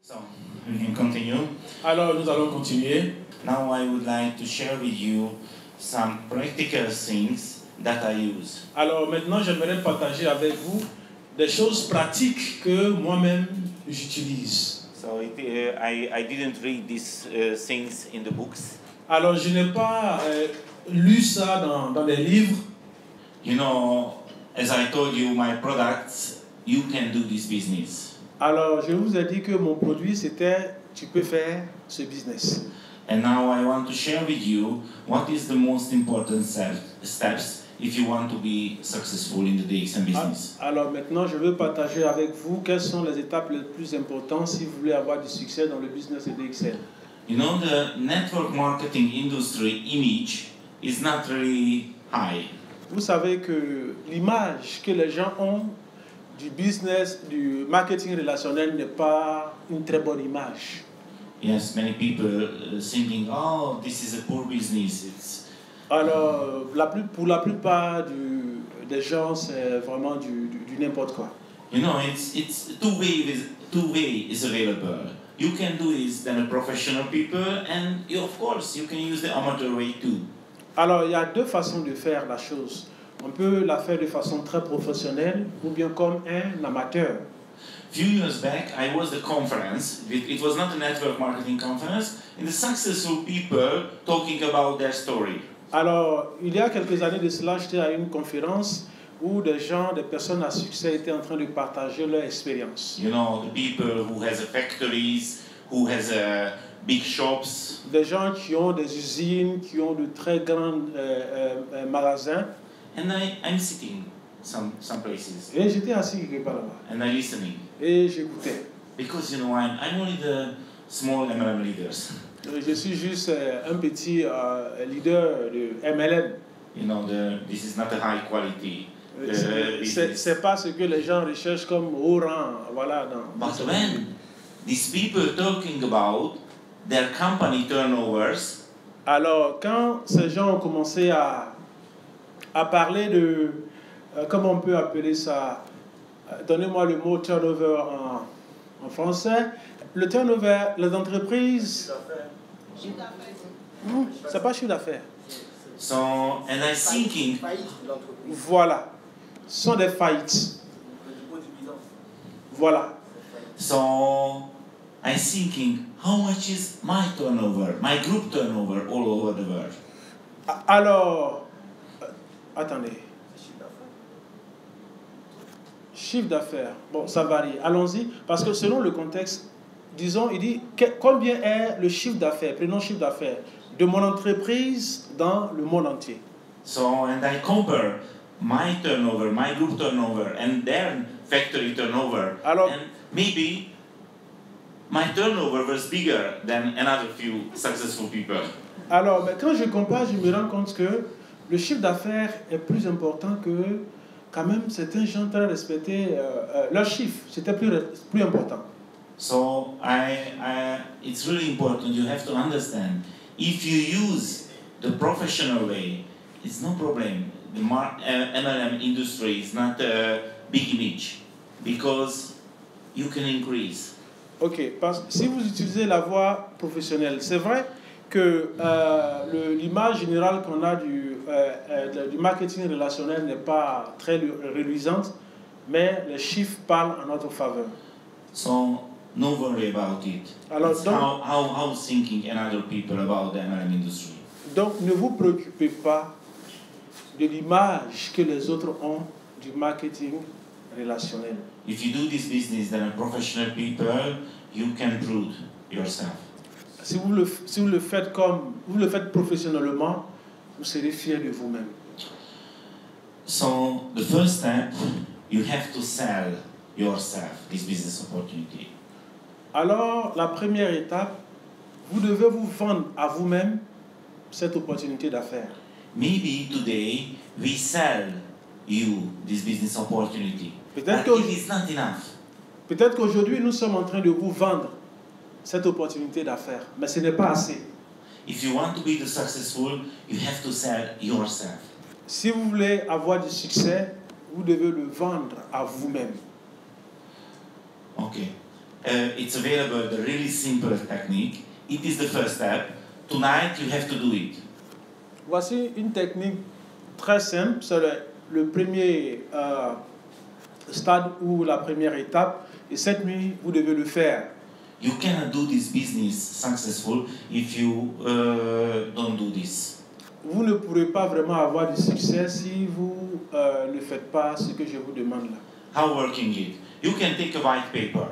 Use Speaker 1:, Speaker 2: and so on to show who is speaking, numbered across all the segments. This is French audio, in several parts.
Speaker 1: So, we can continue.
Speaker 2: Alors, nous allons continuer.
Speaker 1: Now I would like to share with you some practical things that I use.
Speaker 2: Alors, maintenant, j'aimerais partager avec vous des choses pratiques que moi-même j'utilise.
Speaker 1: So I didn't read these things in the books.
Speaker 2: Alors, je n'ai pas lu ça dans des livres.
Speaker 1: You know, as I told you, my products, you can do this business.
Speaker 2: Alors, je vous ai dit que mon produit, c'était, tu peux faire ce business.
Speaker 1: And now I want to share with you what is the most important steps if you want to be successful in the DXM business.
Speaker 2: Alors maintenant, je veux partager avec vous quelles sont les étapes les plus importantes si vous voulez avoir du succès dans le business de DXM.
Speaker 1: You know, the network marketing industry image is not really high.
Speaker 2: Vous savez que l'image que les gens ont du business, du marketing relationnel n'est pas une très bonne image.
Speaker 1: Yes, many people thinking, oh, this is a poor business.
Speaker 2: Alors, pour la plupart des gens, c'est vraiment du n'importe quoi.
Speaker 1: You know, it's two way is available. You can do it than a professional people, and of course you can use the amateur way too.
Speaker 2: Alors, il y a deux façons de faire la chose. On peut la faire de façon très professionnelle ou bien comme un amateur.
Speaker 1: Few years back, I was at a conference. It was not a network marketing conference, and the successful people talking about their story.
Speaker 2: Alors, il y a quelques années de cela, j'étais à une conférence où des personnes à succès étaient en train de partager leur expérience.
Speaker 1: You know, the people who has factories, who has big shops.
Speaker 2: Des gens qui ont des usines, qui ont de très grands magasins.
Speaker 1: And I'm sitting some places.
Speaker 2: Et j'étais assis quelque part là-bas.
Speaker 1: And I listening.
Speaker 2: Et j'écoutais.
Speaker 1: Because you know, I'm only the small MLM leaders.
Speaker 2: Je suis juste un petit leader de MLM.
Speaker 1: You know, this is not a high quality.
Speaker 2: C'est pas ce que les gens recherchent comme haut rang, voilà.
Speaker 1: But when these people talking about their company turnovers.
Speaker 2: Alors, quand ces gens ont commencé à parler de, comment on peut appeler ça, donnez-moi le mot turnover en français. Le turnover, les entreprises. C'est pas chiffre d'affaires.
Speaker 1: So, and I thinking.
Speaker 2: Voilà. Ce sont des faillites. Voilà.
Speaker 1: So, I thinking, how much is my turnover, my group turnover all over the world?
Speaker 2: Alors, attendez. Chiffre d'affaires. Bon, ça varie. Allons-y. Parce que selon le contexte, disons, il dit combien est le chiffre d'affaires, prenons chiffre d'affaires, de mon entreprise dans le monde entier.
Speaker 1: So, and I compare my turnover, my group turnover, and their factory turnover.
Speaker 2: Alors,
Speaker 1: and maybe my turnover was bigger than another few successful people.
Speaker 2: Alors, mais quand je compare, je me rends compte que le chiffre d'affaires est plus important que, quand même, certains gens très respectés, leur chiffre, c'était plus important.
Speaker 1: So, it's really important, you have to understand, if you use the professional way, it's no problem. The MLM industry is not a big image, because you can increase.
Speaker 2: Ok, si vous utilisez la voie professionnelle, c'est vrai que l'image générale qu'on a du marketing relationnel n'est pas très reluisante, mais les chiffres parlent en notre faveur.
Speaker 1: So, no worry about it.
Speaker 2: Alors,
Speaker 1: it's how thinking and other people about the MLM industry.
Speaker 2: Donc, ne vous préoccupez pas de l'image que les autres ont du marketing relationnel.
Speaker 1: If you do this business than a professional people, you can prove yourself.
Speaker 2: Si vous le faites professionnellement, vous serez fier de vous-même.
Speaker 1: So the first step, you have to sell yourself this business opportunity.
Speaker 2: Alors, la première étape, vous devez vous vendre à vous-même cette opportunité d'affaires.
Speaker 1: Maybe today we sell you this business opportunity.
Speaker 2: Peut-être
Speaker 1: but it is not enough.
Speaker 2: Peut-être qu'aujourd'hui, nous sommes en train de vous vendre cette opportunité d'affaires, mais ce n'est pas assez.
Speaker 1: If you want to be successful, you have to sell yourself.
Speaker 2: Si vous voulez avoir du succès, vous devez le vendre à vous-même.
Speaker 1: Okay. it's available, the really simple technique. It is the first step. Tonight you have to do it.
Speaker 2: Voici une technique très simple, c'est le premier stade ou la première étape, et cette nuit, vous devez le faire.
Speaker 1: You cannot do this business successful if you don't do this.
Speaker 2: Vous ne pourrez pas vraiment avoir du succès si vous ne faites pas ce que je vous demande là.
Speaker 1: How working it? You can take a white paper.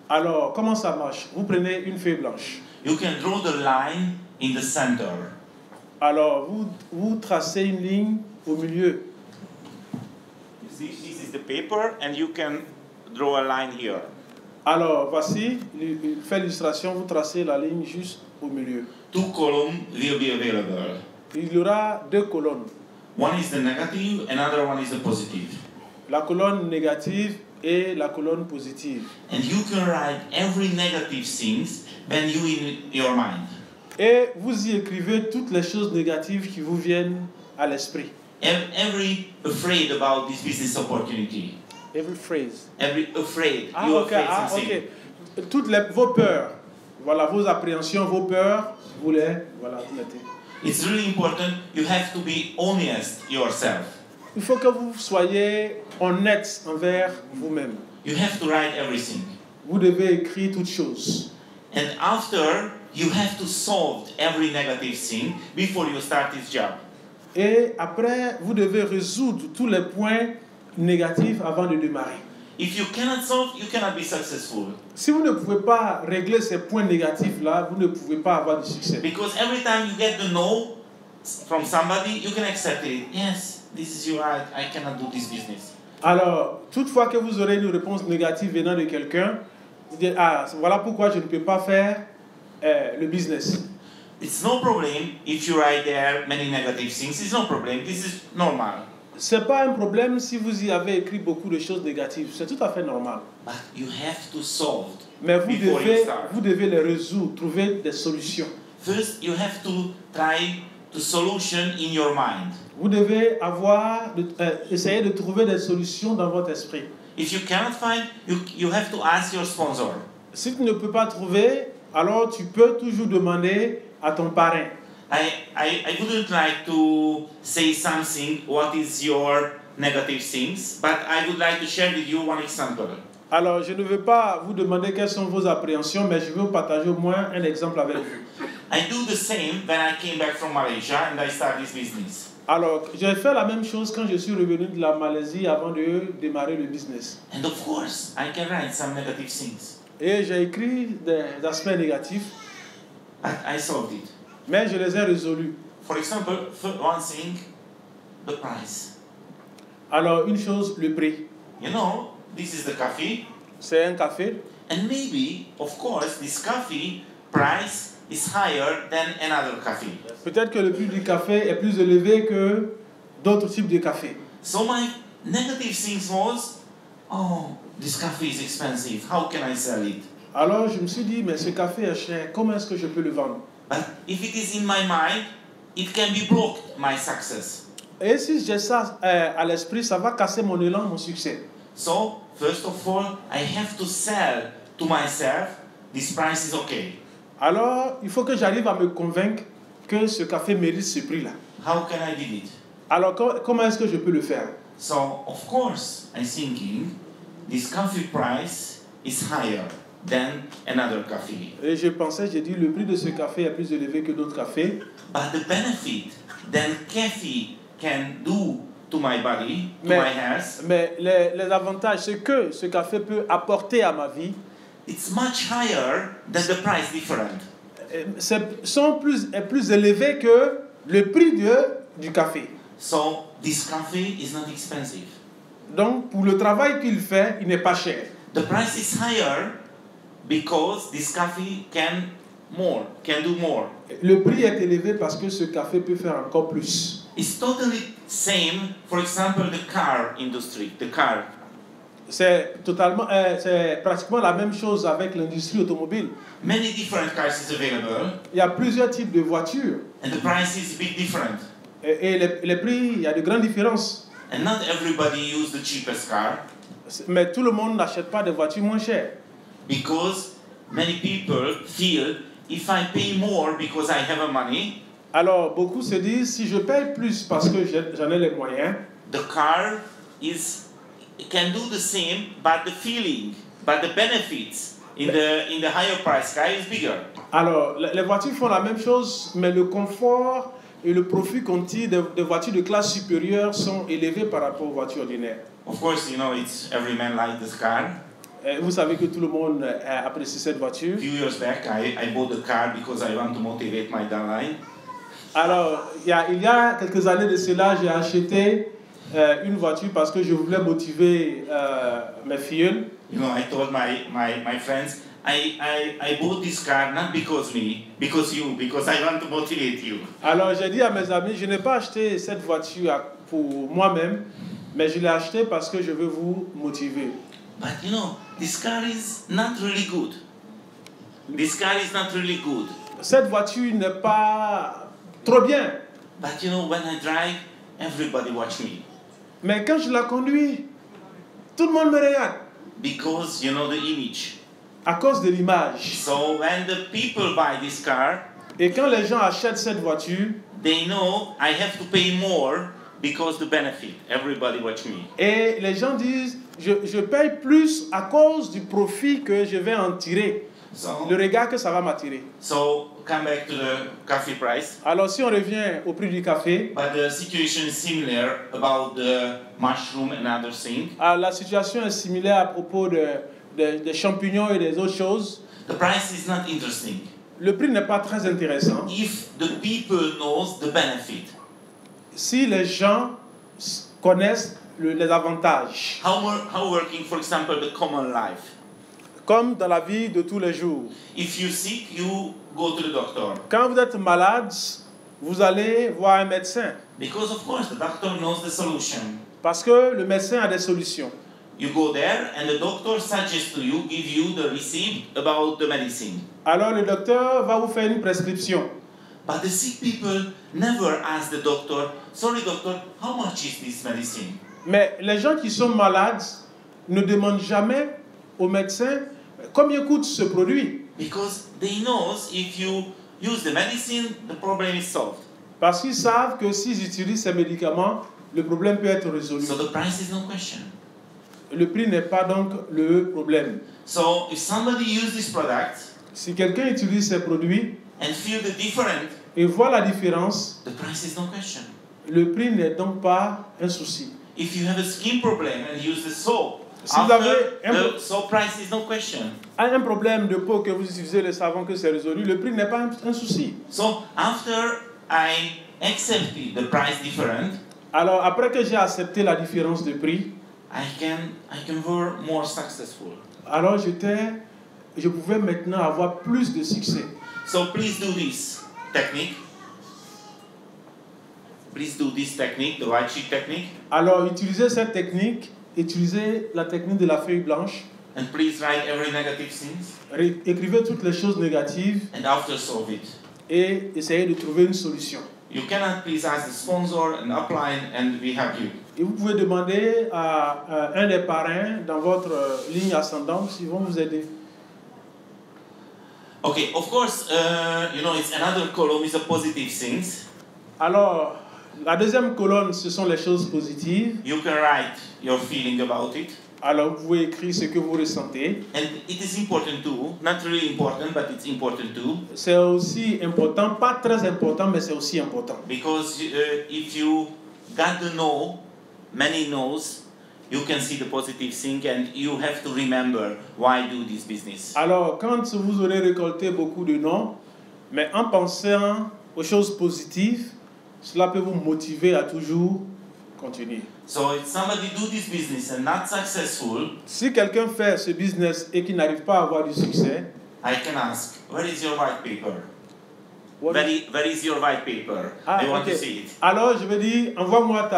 Speaker 2: Alors, comment ça marche? Vous prenez une feuille blanche.
Speaker 1: You can draw the line in the center.
Speaker 2: Alors, vous tracez une ligne au milieu.
Speaker 1: You see, this is the paper and you can draw a line here.
Speaker 2: Alors, voici, fait l'illustration, vous tracez la ligne juste au milieu.
Speaker 1: Two columns will be available.
Speaker 2: Il y aura deux colonnes.
Speaker 1: One is the negative, another one is the positive.
Speaker 2: La colonne négative et la colonne positive.
Speaker 1: And you can write every negative things when you in your mind.
Speaker 2: Et vous y écrivez toutes les choses négatives qui vous viennent à l'esprit.
Speaker 1: Every afraid about this business opportunity.
Speaker 2: Every phrase.
Speaker 1: Every afraid.
Speaker 2: Ah,
Speaker 1: You
Speaker 2: ok,
Speaker 1: afraid something.
Speaker 2: ok. Toutes vos peurs. Voilà, vos appréhensions, vos peurs, vous les mettez.
Speaker 1: It's really important. You have to be honest yourself.
Speaker 2: Il faut que vous soyez honnête envers vous-même.
Speaker 1: You have to write everything.
Speaker 2: Vous devez écrire toutes choses.
Speaker 1: And after, you have to solve every negative thing before you start this job.
Speaker 2: Et après, vous devez résoudre tous les points négatifs avant de démarrer.
Speaker 1: If you cannot solve, you cannot be successful.
Speaker 2: Si vous ne pouvez pas régler ces points négatifs-là, vous ne pouvez pas avoir de succès.
Speaker 1: Because every time you get the no from somebody, you can accept it. Yes, this is your right. I cannot do this business.
Speaker 2: Alors, toutefois que vous aurez une réponse négative venant de quelqu'un, vous dites, ah, voilà pourquoi je ne peux pas faire le business.
Speaker 1: It's no problem if you write there many negative things. It's no problem. This is normal.
Speaker 2: C'est pas un problème si vous y avez écrit beaucoup de choses négatives. C'est tout à fait normal.
Speaker 1: But you have to solve
Speaker 2: Mais
Speaker 1: before you start.
Speaker 2: vous devez les résoudre, trouver des solutions.
Speaker 1: First, you have to try the solution in your mind.
Speaker 2: Vous devez essayer de trouver des solutions dans votre esprit.
Speaker 1: If you cannot find, you have to ask your sponsor.
Speaker 2: Si tu ne peux pas trouver, alors tu peux toujours demander à ton parrain.
Speaker 1: I wouldn't like to say something what is your negative things, but I would like to share with you one example.
Speaker 2: Alors, je ne veux pas vous demander quelles sont vos appréhensions, mais je veux partager au moins un exemple avec vous.
Speaker 1: I do the same when I came back from Malaysia and I start this business.
Speaker 2: Alors, j'ai fait la même chose quand je suis revenu de la Malaisie avant de démarrer le business.
Speaker 1: And of course, I can write some negative things.
Speaker 2: Et j'ai écrit des aspects négatifs,
Speaker 1: But I solved it.
Speaker 2: mais je les ai résolus.
Speaker 1: For example, one thing, the price.
Speaker 2: Alors, une chose, le prix.
Speaker 1: You know, this is the coffee.
Speaker 2: C'est un café.
Speaker 1: And maybe, of course, this coffee price is higher than another coffee.
Speaker 2: Peut-être que le prix du café est plus élevé que d'autres types de café.
Speaker 1: So my negative things was, oh, this coffee is expensive. How can I sell it?
Speaker 2: Alors, je me suis dit, mais ce café est cher, comment est-ce que je peux le vendre?
Speaker 1: But if it is in my mind, it can be blocked my success.
Speaker 2: Et si j'ai ça à l'esprit, ça va casser mon élan, mon succès.
Speaker 1: So, first of all, I have to sell to myself, this price is okay.
Speaker 2: Alors, il faut que j'arrive à me convaincre que ce café mérite ce prix-là.
Speaker 1: How can I do it?
Speaker 2: Alors, comment est-ce que je peux le faire?
Speaker 1: So, of course, I'm thinking, this coffee price is higher than another coffee.
Speaker 2: Et je pensais, j'ai dit, le prix de ce café est plus élevé que d'autres cafés.
Speaker 1: But the benefit that coffee can do to my body, to my health,
Speaker 2: Mais les avantages, ce que ce café peut apporter à ma vie,
Speaker 1: it's much higher than the price different.
Speaker 2: sont plus élevés que le prix du café.
Speaker 1: So this coffee is not expensive.
Speaker 2: Donc, pour le travail qu'il fait, il n'est pas cher.
Speaker 1: The price is higher because this coffee can do more.
Speaker 2: Le prix est élevé parce que ce café peut faire encore plus.
Speaker 1: It's totally same, for example, the car industry, the car.
Speaker 2: C'est pratiquement la même chose avec l'industrie automobile.
Speaker 1: Many different cars is available,
Speaker 2: Il y a plusieurs types de voitures.
Speaker 1: and the price is big different.
Speaker 2: Et les prix, il y a de grandes différences.
Speaker 1: And not everybody use the cheapest car.
Speaker 2: Mais tout le monde n'achète pas des voitures moins chères.
Speaker 1: because many people feel if I pay more because I have money,
Speaker 2: Alors, beaucoup se disent, si je paye plus parce que j'en ai les moyens,
Speaker 1: the car can do the same, but the feeling, but the benefits in the higher price car is bigger.
Speaker 2: alors les voitures font la même chose, mais le confort et le profit qu'on tire des voitures de classe supérieure sont élevés par rapport aux voitures ordinaires.
Speaker 1: Of course, it's every man likes this car.
Speaker 2: Vous savez que tout le monde apprécie cette voiture.
Speaker 1: A few years back, I bought the car because I want to motivate my downline.
Speaker 2: Alors, il y a quelques années de cela, j'ai acheté une voiture parce que je voulais motiver mes filles.
Speaker 1: I told my friends, I bought this car not because me, because you, because I want to motivate you.
Speaker 2: Alors, j'ai dit à mes amis, je n'ai pas acheté cette voiture pour moi-même, mais je l'ai achetée parce que je veux vous motiver.
Speaker 1: But this car is not really good. This car is not really good.
Speaker 2: Cette voiture n'est pas trop bien.
Speaker 1: But when I drive, everybody watch me.
Speaker 2: Mais quand je la conduis, tout le monde me regarde.
Speaker 1: Because the image.
Speaker 2: À cause de l'image.
Speaker 1: So when the people buy this car,
Speaker 2: et quand les gens achètent cette voiture,
Speaker 1: they know I have to pay more because the benefit. Everybody watch me.
Speaker 2: Et les gens disent, je paye plus à cause du profit que je vais en tirer. Le regard que ça va m'attirer.
Speaker 1: So come back to the coffee price.
Speaker 2: Alors si on revient au prix du café.
Speaker 1: But the situation is similar about the mushroom and other things.
Speaker 2: La situation est similaire à propos des champignons et des autres choses.
Speaker 1: The price is not interesting.
Speaker 2: Le prix n'est pas très intéressant.
Speaker 1: If the people knows the benefit.
Speaker 2: Si les gens connaissent les avantages.
Speaker 1: How working, for example, the common life.
Speaker 2: Comme dans la vie de tous les jours.
Speaker 1: If you sick, you go to the doctor.
Speaker 2: Quand vous êtes malade, vous allez voir un médecin.
Speaker 1: Because of course the doctor knows the solution.
Speaker 2: Parce que le médecin a des solutions.
Speaker 1: You go there and the doctor suggests to you, give you the receipt about the medicine.
Speaker 2: Alors le docteur va vous faire une prescription.
Speaker 1: But the sick people never ask the doctor, sorry doctor, how much is this medicine?
Speaker 2: Mais les gens qui sont malades ne demandent jamais au médecin combien coûte ce produit.
Speaker 1: Because they know if you use the medicine, the problem is solved.
Speaker 2: Parce qu'ils savent que s'ils utilisent ces médicaments, le problème peut être résolu.
Speaker 1: So the price is no question.
Speaker 2: Le prix n'est pas donc le problème.
Speaker 1: So if somebody uses this product,
Speaker 2: si quelqu'un utilise ces produits
Speaker 1: and feel the difference,
Speaker 2: et voit la différence,
Speaker 1: the price is no question.
Speaker 2: Le prix n'est donc pas un souci.
Speaker 1: If you have a skin problem and use the soap,
Speaker 2: si vous avez
Speaker 1: the soap price is no question.
Speaker 2: Un problème de peau que vous utilisez le savon que c'est résolu, le prix n'est pas un souci.
Speaker 1: So after I accepted the price different,
Speaker 2: alors après que j'ai accepté la différence de prix,
Speaker 1: I can were more successful.
Speaker 2: Alors je pouvais maintenant avoir plus de succès.
Speaker 1: So please do this technique. Please do this technique, the white sheet technique.
Speaker 2: Alors utilisez cette technique, utilisez la technique de la feuille blanche.
Speaker 1: And please write every negative things.
Speaker 2: Écrivez toutes les choses négatives.
Speaker 1: And after solve it.
Speaker 2: Et essayez de trouver une solution.
Speaker 1: You cannot please ask the sponsor and upline and we help you.
Speaker 2: Et vous pouvez demander à un des parrains dans votre ligne ascendante s'ils vont vous aider.
Speaker 1: Okay, of course, it's another column is the positive things.
Speaker 2: Alors, la deuxième colonne, ce sont les choses positives.
Speaker 1: You can write your feeling about it.
Speaker 2: Alors, vous pouvez écrire ce que vous ressentez.
Speaker 1: And it is important too, not really important, but it's important too.
Speaker 2: C'est aussi important, pas très important, mais c'est aussi important.
Speaker 1: Because if you got to know many knows, you can see the positive thing and you have to remember why do this business.
Speaker 2: Alors, quand vous aurez récolté beaucoup de noms, mais en pensant aux choses positives, cela peut vous motiver à toujours continuer.
Speaker 1: So if somebody do this business and not successful,
Speaker 2: si quelqu'un fait ce business et qu'il n'arrive pas à avoir du succès,
Speaker 1: I can ask, where is your white paper? Where is your white paper? I want to see it.
Speaker 2: Alors je vais dire, envoie-moi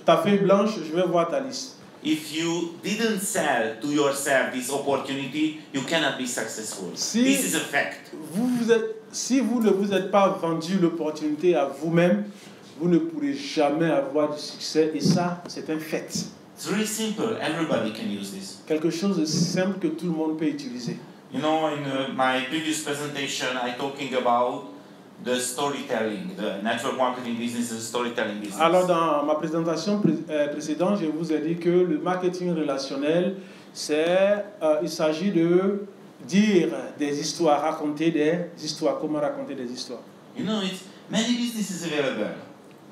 Speaker 2: ta feuille blanche, je vais voir ta liste.
Speaker 1: If you didn't sell to yourself this opportunity, you cannot be successful. This is a fact.
Speaker 2: Si vous ne vous êtes pas vendu l'opportunité à vous-même, vous ne pourrez jamais avoir du succès et ça, c'est un fait.
Speaker 1: It's really simple. Everybody can use this.
Speaker 2: Quelque chose de simple que tout le monde peut utiliser.
Speaker 1: You know, in my previous presentation, I talking about the storytelling, the network marketing business and storytelling business.
Speaker 2: Alors, dans ma présentation précédente, je vous ai dit que le marketing relationnel, il s'agit de dire des histoires, raconter des histoires, comment raconter des histoires.
Speaker 1: You know, it's many businesses available.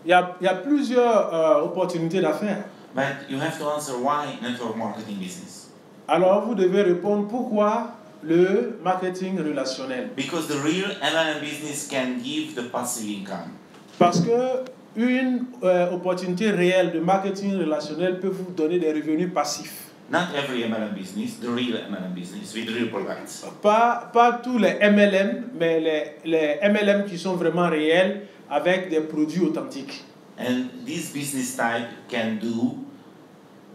Speaker 2: Il y a plusieurs opportunités d'affaires.
Speaker 1: But you have to answer why network marketing business.
Speaker 2: Alors, vous devez répondre pourquoi le marketing relationnel.
Speaker 1: Because the real MLM business can give the passive income.
Speaker 2: Parce que une opportunité réelle de marketing relationnel peut vous donner des revenus passifs.
Speaker 1: Not every MLM business, the real MLM business with real products.
Speaker 2: Pas tous les MLM, mais les MLM qui sont vraiment réels avec des produits authentiques.
Speaker 1: And this business type can do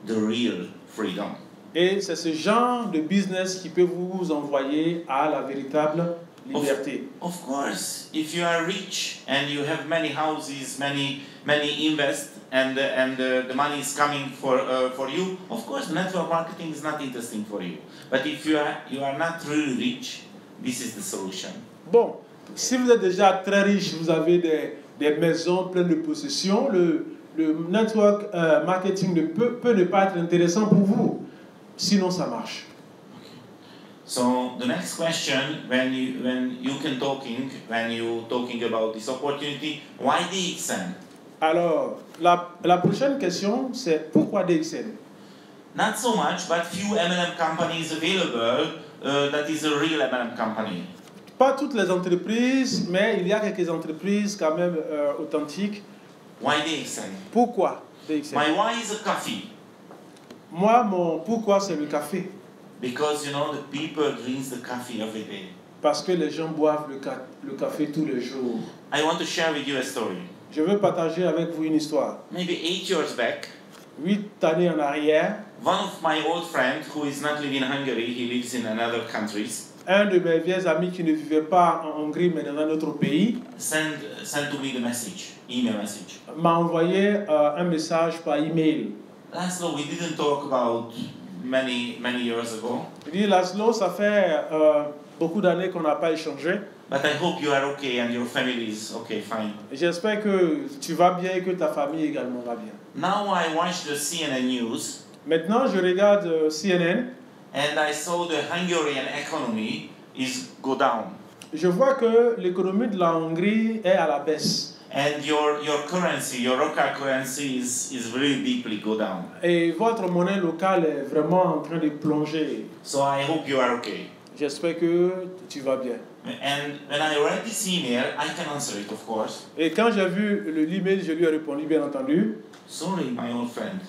Speaker 1: the real freedom.
Speaker 2: Et c'est ce genre de business qui peut vous envoyer à la véritable liberté.
Speaker 1: Of course, if you are rich and you have many houses, many invest, and the money is coming for you, of course, network marketing is not interesting for you. But if you are not really rich, this is the solution.
Speaker 2: Bon, si vous êtes déjà très riche, vous avez des maisons pleines de possessions, le network marketing peut ne pas être intéressant pour vous. Sinon, ça marche.
Speaker 1: So the next question, when you talking about this opportunity, why DXN?
Speaker 2: Alors, la prochaine question, c'est pourquoi DXN?
Speaker 1: Not so much, but few MLM companies available. That is a real MLM company.
Speaker 2: Pas toutes les entreprises, mais il y a quelques entreprises quand même authentiques.
Speaker 1: Why DXN?
Speaker 2: Pourquoi DXN?
Speaker 1: My why is a coffee.
Speaker 2: Moi, mon pourquoi, c'est le café.
Speaker 1: Because you know the people drink the coffee every day.
Speaker 2: Parce que les gens boivent le café tous les jours.
Speaker 1: I want to share with you a story.
Speaker 2: Je veux partager avec vous une histoire.
Speaker 1: Maybe 8 years back,
Speaker 2: 8 années en arrière,
Speaker 1: one of my old friends who is not living in Hungary, he lives in another countries.
Speaker 2: Un de mes vieux amis qui ne vivait pas en Hongrie mais dans un autre pays
Speaker 1: send to me the message, email message.
Speaker 2: M'a envoyé un message par email.
Speaker 1: Laszlo, we didn't talk about many years ago.
Speaker 2: Il dit Laszlo, ça fait beaucoup d'années qu'on n'a pas échangé.
Speaker 1: But I hope you are okay and your family is okay, fine.
Speaker 2: J'espère que tu vas bien et que ta famille également va bien.
Speaker 1: Now I watch the CNN news.
Speaker 2: Maintenant, je regarde CNN.
Speaker 1: And I saw the Hungarian economy is go down.
Speaker 2: Je vois que l'économie de la Hongrie est à la baisse.
Speaker 1: And your currency, your local currency is really deeply go down.
Speaker 2: Et votre monnaie locale est vraiment en train de plonger.
Speaker 1: So I hope you are okay.
Speaker 2: J'espère que tu vas bien.
Speaker 1: And when I read this email, I can answer it, of course.
Speaker 2: Et quand j'ai vu l'email, je lui ai répondu, bien entendu.
Speaker 1: Sorry, my old friend,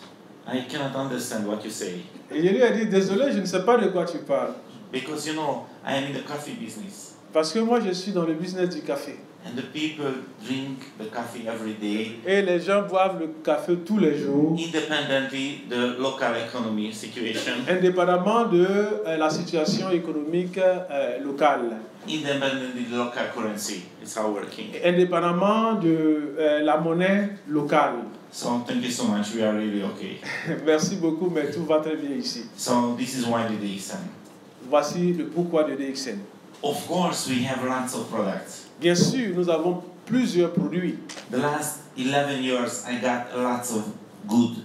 Speaker 1: I cannot understand what you say.
Speaker 2: Et je lui ai dit, désolé, je ne sais pas de quoi tu parles.
Speaker 1: Because you know, I am in the coffee business.
Speaker 2: Parce que moi, je suis dans le business du café.
Speaker 1: And the people drink the coffee every day.
Speaker 2: Et les gens boivent le café tous les jours.
Speaker 1: Independently the local economy situation.
Speaker 2: Indépendamment de la situation économique locale.
Speaker 1: Independently the local currency is how working.
Speaker 2: Indépendamment de la monnaie locale.
Speaker 1: So thank you so much. We are really okay.
Speaker 2: Merci beaucoup, mais tout va très bien ici.
Speaker 1: So this is why the DXN.
Speaker 2: Voici le pourquoi de DXN.
Speaker 1: Of course, we have lots of products.
Speaker 2: Bien sûr, nous avons plusieurs produits.
Speaker 1: The last 11 years, I got lots of good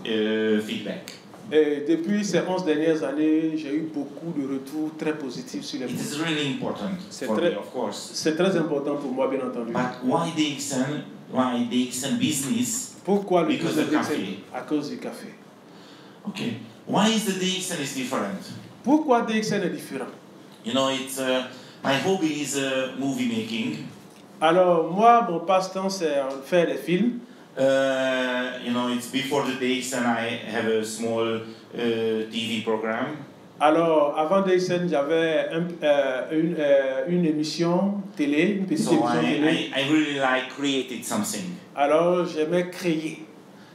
Speaker 1: feedback.
Speaker 2: Et depuis ces 11 dernières années, j'ai eu beaucoup de retours très positifs sur les
Speaker 1: It
Speaker 2: produits.
Speaker 1: is really important for me, of course.
Speaker 2: C'est très important pour moi, bien entendu.
Speaker 1: But why DXN? Why DXN business?
Speaker 2: Pourquoi le
Speaker 1: Because
Speaker 2: business
Speaker 1: of
Speaker 2: DXN?
Speaker 1: coffee.
Speaker 2: À cause du café.
Speaker 1: Okay. Why is the DXN is different?
Speaker 2: Pourquoi DXN est différent?
Speaker 1: You know, it's my hobby is movie making.
Speaker 2: Alors, moi, mon passe-temps, c'est faire des films.
Speaker 1: You know, it's before the DXN, I have a small TV program.
Speaker 2: Alors, avant DXN, j'avais une émission télé, une petite émission télé.
Speaker 1: I really like created something.
Speaker 2: Alors, j'aimais créer.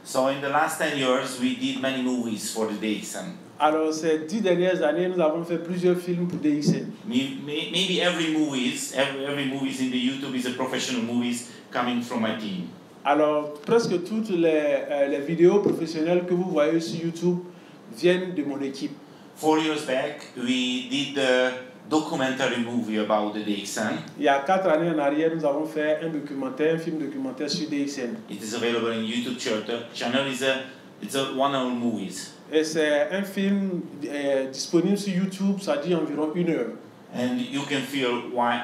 Speaker 1: So in the last 10 years, we did many movies for the DXN.
Speaker 2: Alors, ces 10 dernières années, nous avons fait plusieurs films pour DXN.
Speaker 1: Maybe every movies in the YouTube is a professional movies coming from my team.
Speaker 2: Alors, presque toutes les vidéos professionnelles que vous voyez sur YouTube viennent de mon équipe.
Speaker 1: 4 years back, we did a documentary movie about the DXN.
Speaker 2: Il y a 4 années en arrière, nous avons fait un film documentaire sur DXN.
Speaker 1: It is available in YouTube channel. It's a 1 hour movies.
Speaker 2: Et c'est un film disponible sur YouTube, ça dit environ 1 heure.
Speaker 1: And you can feel why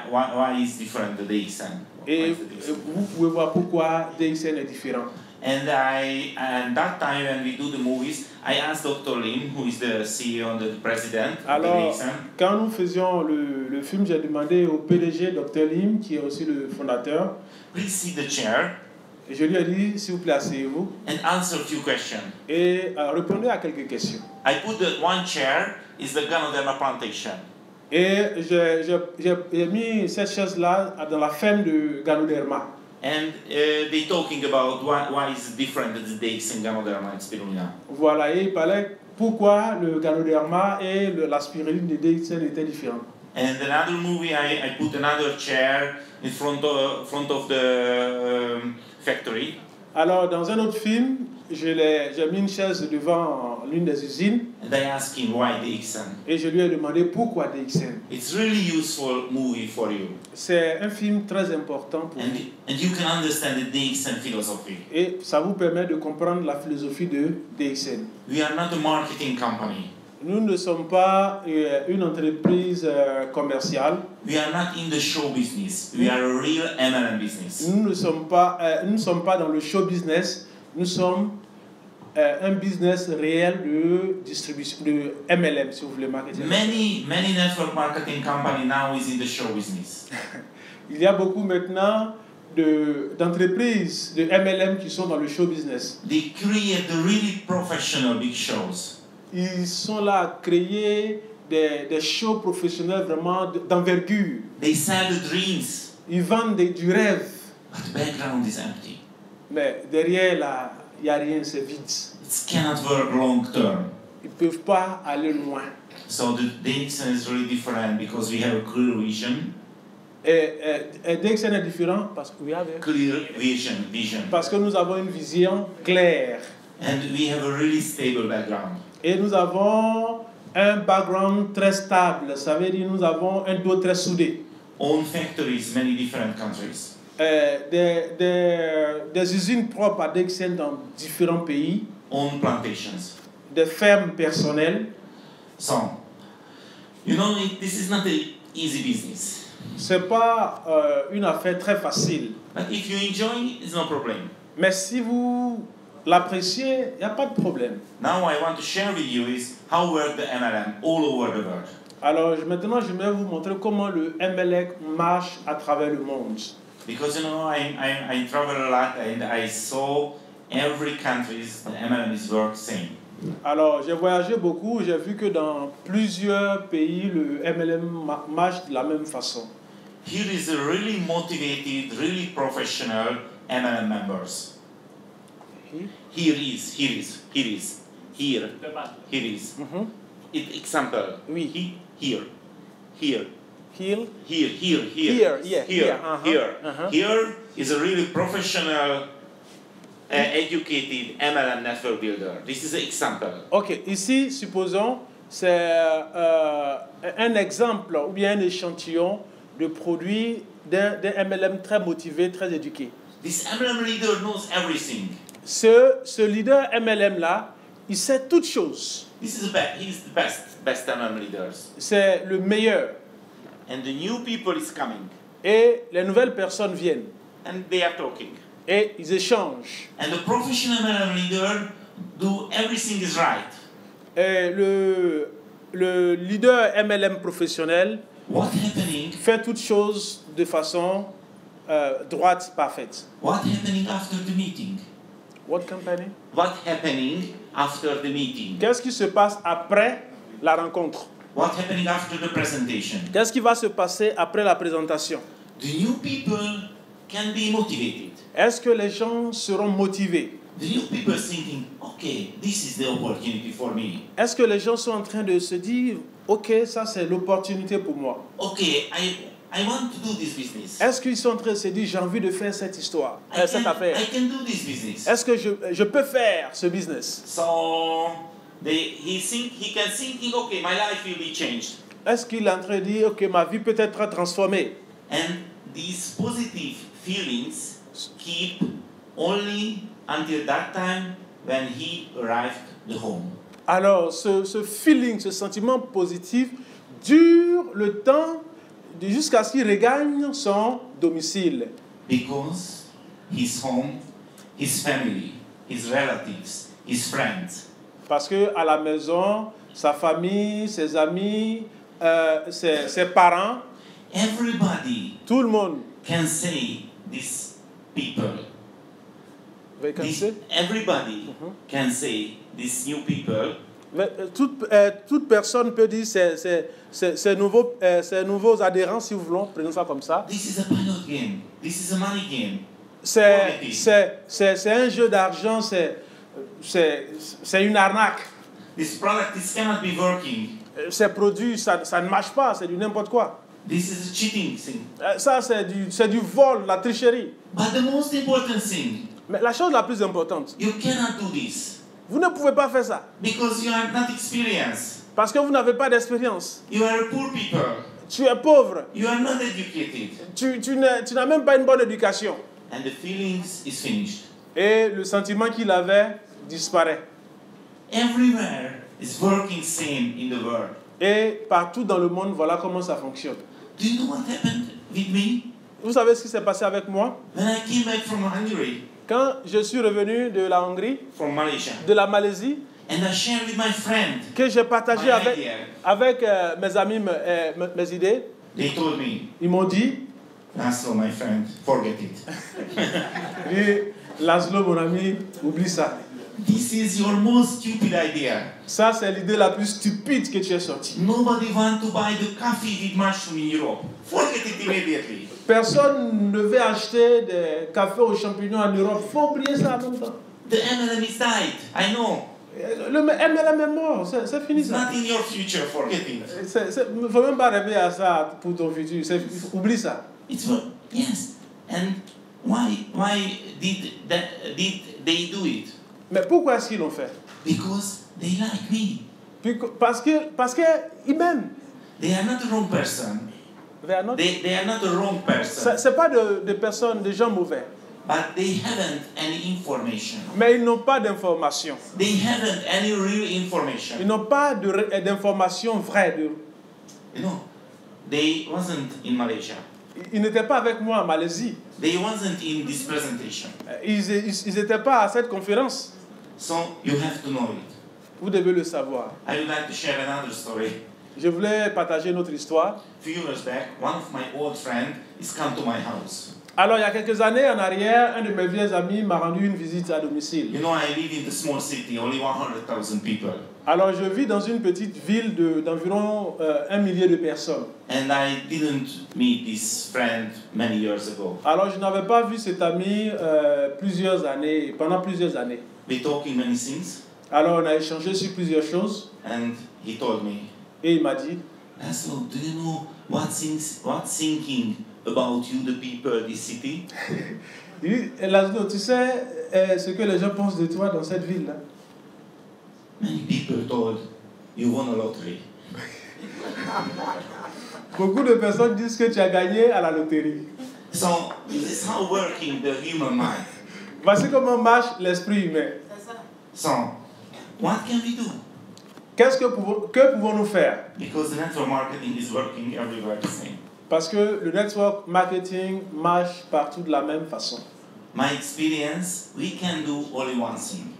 Speaker 1: it's different, the DXN.
Speaker 2: Et vous pouvez voir pourquoi DXN est différent.
Speaker 1: And that time when we do the movies, I asked Dr. Lim, who is the CEO and the president of the
Speaker 2: Alors,
Speaker 1: DXN.
Speaker 2: quand nous faisions le film, j'ai demandé au PDG, Dr. Lim, qui est aussi le fondateur,
Speaker 1: Please sit the chair
Speaker 2: et je lui ai dit, s'il vous plaît, asseyez-vous
Speaker 1: and answer a few questions.
Speaker 2: et répondez à quelques questions.
Speaker 1: I put the one chair is the Ganoderma plantation.
Speaker 2: Et j'ai mis cette chaise-là dans la ferme de Ganoderma.
Speaker 1: And they talking about why is different than the DXN Ganoderma and spirulina.
Speaker 2: Voilà, et il parlait pourquoi le Ganoderma et la spiruline de DXN étaient différents.
Speaker 1: And another movie, I put another chair in front of the factory.
Speaker 2: Alors, dans un autre film, j'ai mis une chaise devant l'une des usines
Speaker 1: And I asked him why DXN.
Speaker 2: et je lui ai demandé pourquoi DXN.
Speaker 1: It's really useful movie for you.
Speaker 2: C'est un film très important pour vous.
Speaker 1: And you can understand the DXN philosophy.
Speaker 2: Et ça vous permet de comprendre la philosophie de DXN.
Speaker 1: We are not a marketing company.
Speaker 2: Nous ne sommes pas une entreprise commerciale.
Speaker 1: We are not in the show business. We are a real MLM business.
Speaker 2: Nous ne sommes pas dans le show business. Nous sommes un business réel de distribution, de MLM, si vous voulez, marketing.
Speaker 1: Many network marketing company now is in the show business.
Speaker 2: Il y a beaucoup maintenant d'entreprises de MLM qui sont dans le show business.
Speaker 1: They create the really professional big shows.
Speaker 2: Ils sont là à créer des shows professionnels vraiment d'envergure.
Speaker 1: They sell the dreams,
Speaker 2: Ils vendent du rêve.
Speaker 1: but the background is empty.
Speaker 2: Mais derrière là, il n'y a rien, c'est vide.
Speaker 1: It cannot work long term.
Speaker 2: Ils ne peuvent pas aller loin.
Speaker 1: So the DXN is really different because we have a clear vision.
Speaker 2: Et DXN est différent parce que nous avons une vision claire.
Speaker 1: And we have a really stable background.
Speaker 2: Et nous avons un background très stable. Ça veut dire nous avons un dos très soudé.
Speaker 1: Own factories, many different countries.
Speaker 2: Des usines propres à DXN dans différents pays.
Speaker 1: Own plantations.
Speaker 2: Des fermes personnelles.
Speaker 1: So, you know, this is not an easy business.
Speaker 2: C'est pas une affaire très facile.
Speaker 1: But if you enjoy, it's no problem.
Speaker 2: Mais si vous l'appréciez, il n'y a pas de problème.
Speaker 1: Now I want to share with you is how work the MLM all over the world.
Speaker 2: Alors maintenant, j'aimerais vous montrer comment le MLM marche à travers le monde.
Speaker 1: Because you know, I travel a lot and I saw every country's the MLM is work same.
Speaker 2: Alors, j'ai voyagé beaucoup, j'ai vu que dans plusieurs pays, le MLM marche de la même façon.
Speaker 1: Here is a really motivated, really professional MLM members. Here is.
Speaker 2: Mm-hmm.
Speaker 1: Example.
Speaker 2: Oui.
Speaker 1: Here.
Speaker 2: Here.
Speaker 1: Here.
Speaker 2: Yeah.
Speaker 1: Here.
Speaker 2: Uh-huh.
Speaker 1: Here.
Speaker 2: Uh-huh.
Speaker 1: Here is a really professional, educated MLM network builder. This is an example.
Speaker 2: Ok, ici, supposons, c'est un exemple ou bien un échantillon de produit d'un MLM très motivé, très éduqué.
Speaker 1: This MLM leader knows everything.
Speaker 2: Ce leader MLM-là, il sait toutes choses.
Speaker 1: He's the best MLM leaders.
Speaker 2: C'est le meilleur.
Speaker 1: And the new people is coming.
Speaker 2: Et les nouvelles personnes viennent.
Speaker 1: And they are talking.
Speaker 2: Et ils échangent.
Speaker 1: And the professional MLM leader do everything is right.
Speaker 2: Et le leader MLM professionnel fait toutes choses de façon droite, parfaite.
Speaker 1: What happening after the meeting?
Speaker 2: What company?
Speaker 1: What happening after the meeting?
Speaker 2: Qu'est-ce qui se passe après la rencontre?
Speaker 1: What happening after the presentation?
Speaker 2: Qu'est-ce qui va se passer après la présentation?
Speaker 1: The new people can be motivated.
Speaker 2: Est-ce que les gens seront motivés?
Speaker 1: The new people thinking, okay, this is the opportunity for me.
Speaker 2: Est-ce que les gens sont en train de se dire, ok, ça c'est l'opportunité pour moi?
Speaker 1: Okay, I want to do this business.
Speaker 2: Est-ce qu'ils sont en train de se dire, j'ai envie de faire cette histoire, cette affaire?
Speaker 1: I can do this business.
Speaker 2: Est-ce que je peux faire ce business?
Speaker 1: So he can thinking, okay, my life will be changed.
Speaker 2: Est-ce qu'il est en train de dire, ok, ma vie peut être transformée?
Speaker 1: And these positive feelings keep only until that time when he arrived the home.
Speaker 2: Alors, ce feeling, ce sentiment positif dure le temps jusqu'à ce qu'il regagne son domicile.
Speaker 1: Because his home, his family, his relatives, his friends.
Speaker 2: Parce que à la maison, sa famille, ses amis, ses parents,
Speaker 1: everybody
Speaker 2: tout le monde
Speaker 1: can say these people.
Speaker 2: Say?
Speaker 1: Everybody can say these new people.
Speaker 2: Toute personne peut dire ces nouveaux adhérents, si vous voulez, prenons ça comme ça.
Speaker 1: This is a pilot game. This is a money game.
Speaker 2: C'est un jeu d'argent, c'est une arnaque.
Speaker 1: This product cannot be working.
Speaker 2: Ces produits, ça ne marche pas, c'est du n'importe quoi.
Speaker 1: This is a cheating thing.
Speaker 2: Ça, c'est du vol, la tricherie.
Speaker 1: But the most important thing,
Speaker 2: mais la chose la plus importante,
Speaker 1: you cannot do this.
Speaker 2: Vous ne pouvez pas faire ça.
Speaker 1: Because you are not experienced.
Speaker 2: Parce que vous n'avez pas d'expérience.
Speaker 1: You are poor people.
Speaker 2: Tu es pauvre.
Speaker 1: You are not educated.
Speaker 2: Tu n'as même pas une bonne éducation.
Speaker 1: And the feelings is finished.
Speaker 2: Et le sentiment qu'il avait disparaît.
Speaker 1: Everywhere is working same in the world.
Speaker 2: Et partout dans le monde, voilà comment ça fonctionne.
Speaker 1: Do you know what happened with me?
Speaker 2: Vous savez ce qui s'est passé avec moi?
Speaker 1: When I came back from Hungary.
Speaker 2: Quand je suis revenu de la Hongrie, de la Malaisie,
Speaker 1: and I shared with my friend,
Speaker 2: que j'ai partagé avec mes amis mes idées,
Speaker 1: they told me,
Speaker 2: ils m'ont dit,
Speaker 1: Laszlo, my friend, forget it.
Speaker 2: Et Laszlo, mon ami, oublie ça.
Speaker 1: This is your most stupid idea.
Speaker 2: Ça, c'est l'idée la plus stupide que tu as sortie.
Speaker 1: Nobody wants to buy the coffee with mushroom in Europe. Forget it immediately.
Speaker 2: Personne ne veut acheter des cafés aux champignons en Europe. Faut oublier ça en même temps.
Speaker 1: The MLM is died. I know.
Speaker 2: Le MLM est mort. C'est fini ça.
Speaker 1: Not in your future. Forget it.
Speaker 2: Il ne faut même pas rêver à ça pour ton futur. Oublie ça.
Speaker 1: It's yes. And why did they do it?
Speaker 2: Mais pourquoi est-ce qu'ils l'ont fait?
Speaker 1: Because they like me.
Speaker 2: Parce qu'ils m'aiment.
Speaker 1: They are not the wrong person. They are not the wrong person.
Speaker 2: C'est pas des personnes, des gens mauvais.
Speaker 1: But they haven't any information.
Speaker 2: Mais ils n'ont pas d'information.
Speaker 1: They haven't any real information.
Speaker 2: Ils n'ont pas d'information vraie.
Speaker 1: You know, they wasn't in Malaysia.
Speaker 2: Ils n'étaient pas avec moi en Malaisie.
Speaker 1: They wasn't in this presentation.
Speaker 2: Ils n'étaient pas à cette conférence.
Speaker 1: So you have to know it.
Speaker 2: Vous devez le savoir.
Speaker 1: I would like to share another story.
Speaker 2: Je voulais partager notre histoire.
Speaker 1: A few years back, one of my old friends is come to my house.
Speaker 2: Alors, il y a quelques années en arrière, un de mes vieux amis m'a rendu une visite à domicile.
Speaker 1: You know, I live in the small city, only 100,000 people.
Speaker 2: Alors, je vis dans une petite ville d'environ 1 million de personnes.
Speaker 1: And I didn't meet this friend many years ago.
Speaker 2: Alors, je n'avais pas vu cet ami pendant plusieurs années.
Speaker 1: We talking many things.
Speaker 2: Alors, on a échangé sur plusieurs choses.
Speaker 1: And he told me.
Speaker 2: Et il m'a dit.
Speaker 1: Laszlo, do you know what's thinking about you, the people, this city?
Speaker 2: Laszlo, tu sais ce que les gens pensent de toi dans cette ville-là?
Speaker 1: Many people told you won a lottery.
Speaker 2: Beaucoup de personnes disent que tu as gagné à la loterie.
Speaker 1: So this is how working the human mind.
Speaker 2: Voici comment marche l'esprit humain.
Speaker 1: So, what can we do?
Speaker 2: Que pouvons-nous faire?
Speaker 1: Because the network marketing is working everywhere the same.
Speaker 2: Parce que le network marketing marche partout de la même façon.
Speaker 1: My experience, we can do only one thing.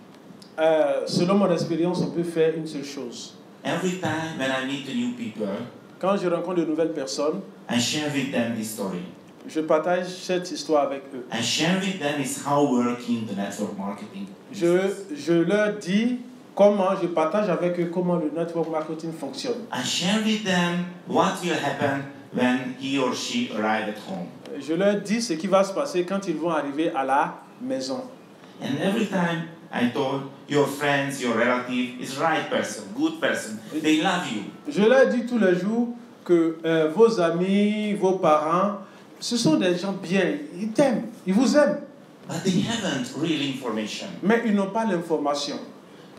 Speaker 2: Selon mon expérience, on peut faire une seule chose.
Speaker 1: Every time when I meet the new people,
Speaker 2: quand je rencontre de nouvelles personnes,
Speaker 1: I share with them this story.
Speaker 2: Je partage cette histoire avec eux.
Speaker 1: I share with them is how working the network marketing.
Speaker 2: Je leur dis je partage avec eux comment le network marketing fonctionne.
Speaker 1: I share with them what will happen when he or she arrive at home.
Speaker 2: Je leur dis ce qui va se passer quand ils vont arriver à la maison.
Speaker 1: And every time I told your friends, your relative is right person, good person. They love you.
Speaker 2: Je leur dis tous les jours, que vos amis, vos parents, ce sont des gens bien, ils t'aiment, ils vous aiment,
Speaker 1: but they haven't real information.
Speaker 2: mais ils n'ont pas l'information.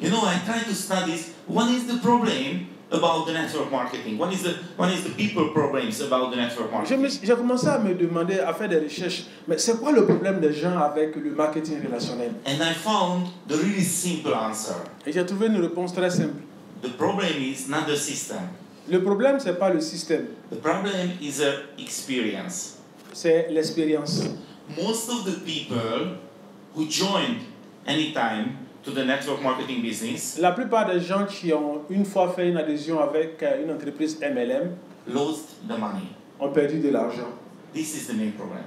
Speaker 1: You know, I try to study what is the problem about the network marketing. What is the people problems about the network marketing?
Speaker 2: J'ai commencé à me demander, à faire des recherches, mais c'est quoi le problème des gens avec le marketing relationnel?
Speaker 1: And I found the really simple answer.
Speaker 2: Et j'ai trouvé une réponse très simple.
Speaker 1: The problem is not the system.
Speaker 2: Le problème, ce n'est pas le système,
Speaker 1: The problem is the experience.
Speaker 2: c'est l'expérience.
Speaker 1: Most of the people who joined anytime to the network marketing business
Speaker 2: La plupart des gens qui ont une fois fait une adhésion avec une entreprise MLM
Speaker 1: lost the money.
Speaker 2: ont perdu de l'argent.
Speaker 1: This is the main problem.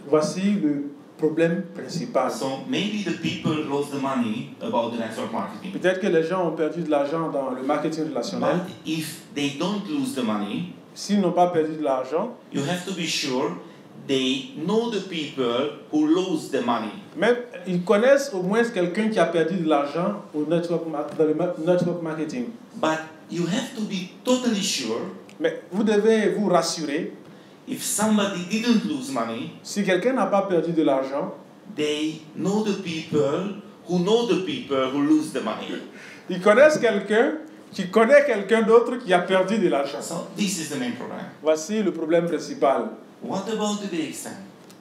Speaker 2: Voici le problème principal.
Speaker 1: So maybe the people lost the money about the network marketing.
Speaker 2: Peut-être que les gens ont perdu de l'argent dans le marketing relationnel.
Speaker 1: But if they don't lose the money,
Speaker 2: S'ils n'ont pas perdu de l'argent,
Speaker 1: you have to be sure they know the people who lose the money.
Speaker 2: même ils connaissent au moins quelqu'un qui a perdu de l'argent dans le network marketing.
Speaker 1: But you have to be totally sure
Speaker 2: Mais vous devez vous rassurer,
Speaker 1: if somebody didn't lose money,
Speaker 2: si quelqu'un n'a pas perdu de l'argent,
Speaker 1: they know the people who lose the money.
Speaker 2: ils connaissent quelqu'un qui connaît quelqu'un d'autre qui a perdu de l'argent.
Speaker 1: So this is the main problem.
Speaker 2: Voici le problème principal.
Speaker 1: What about the DXN?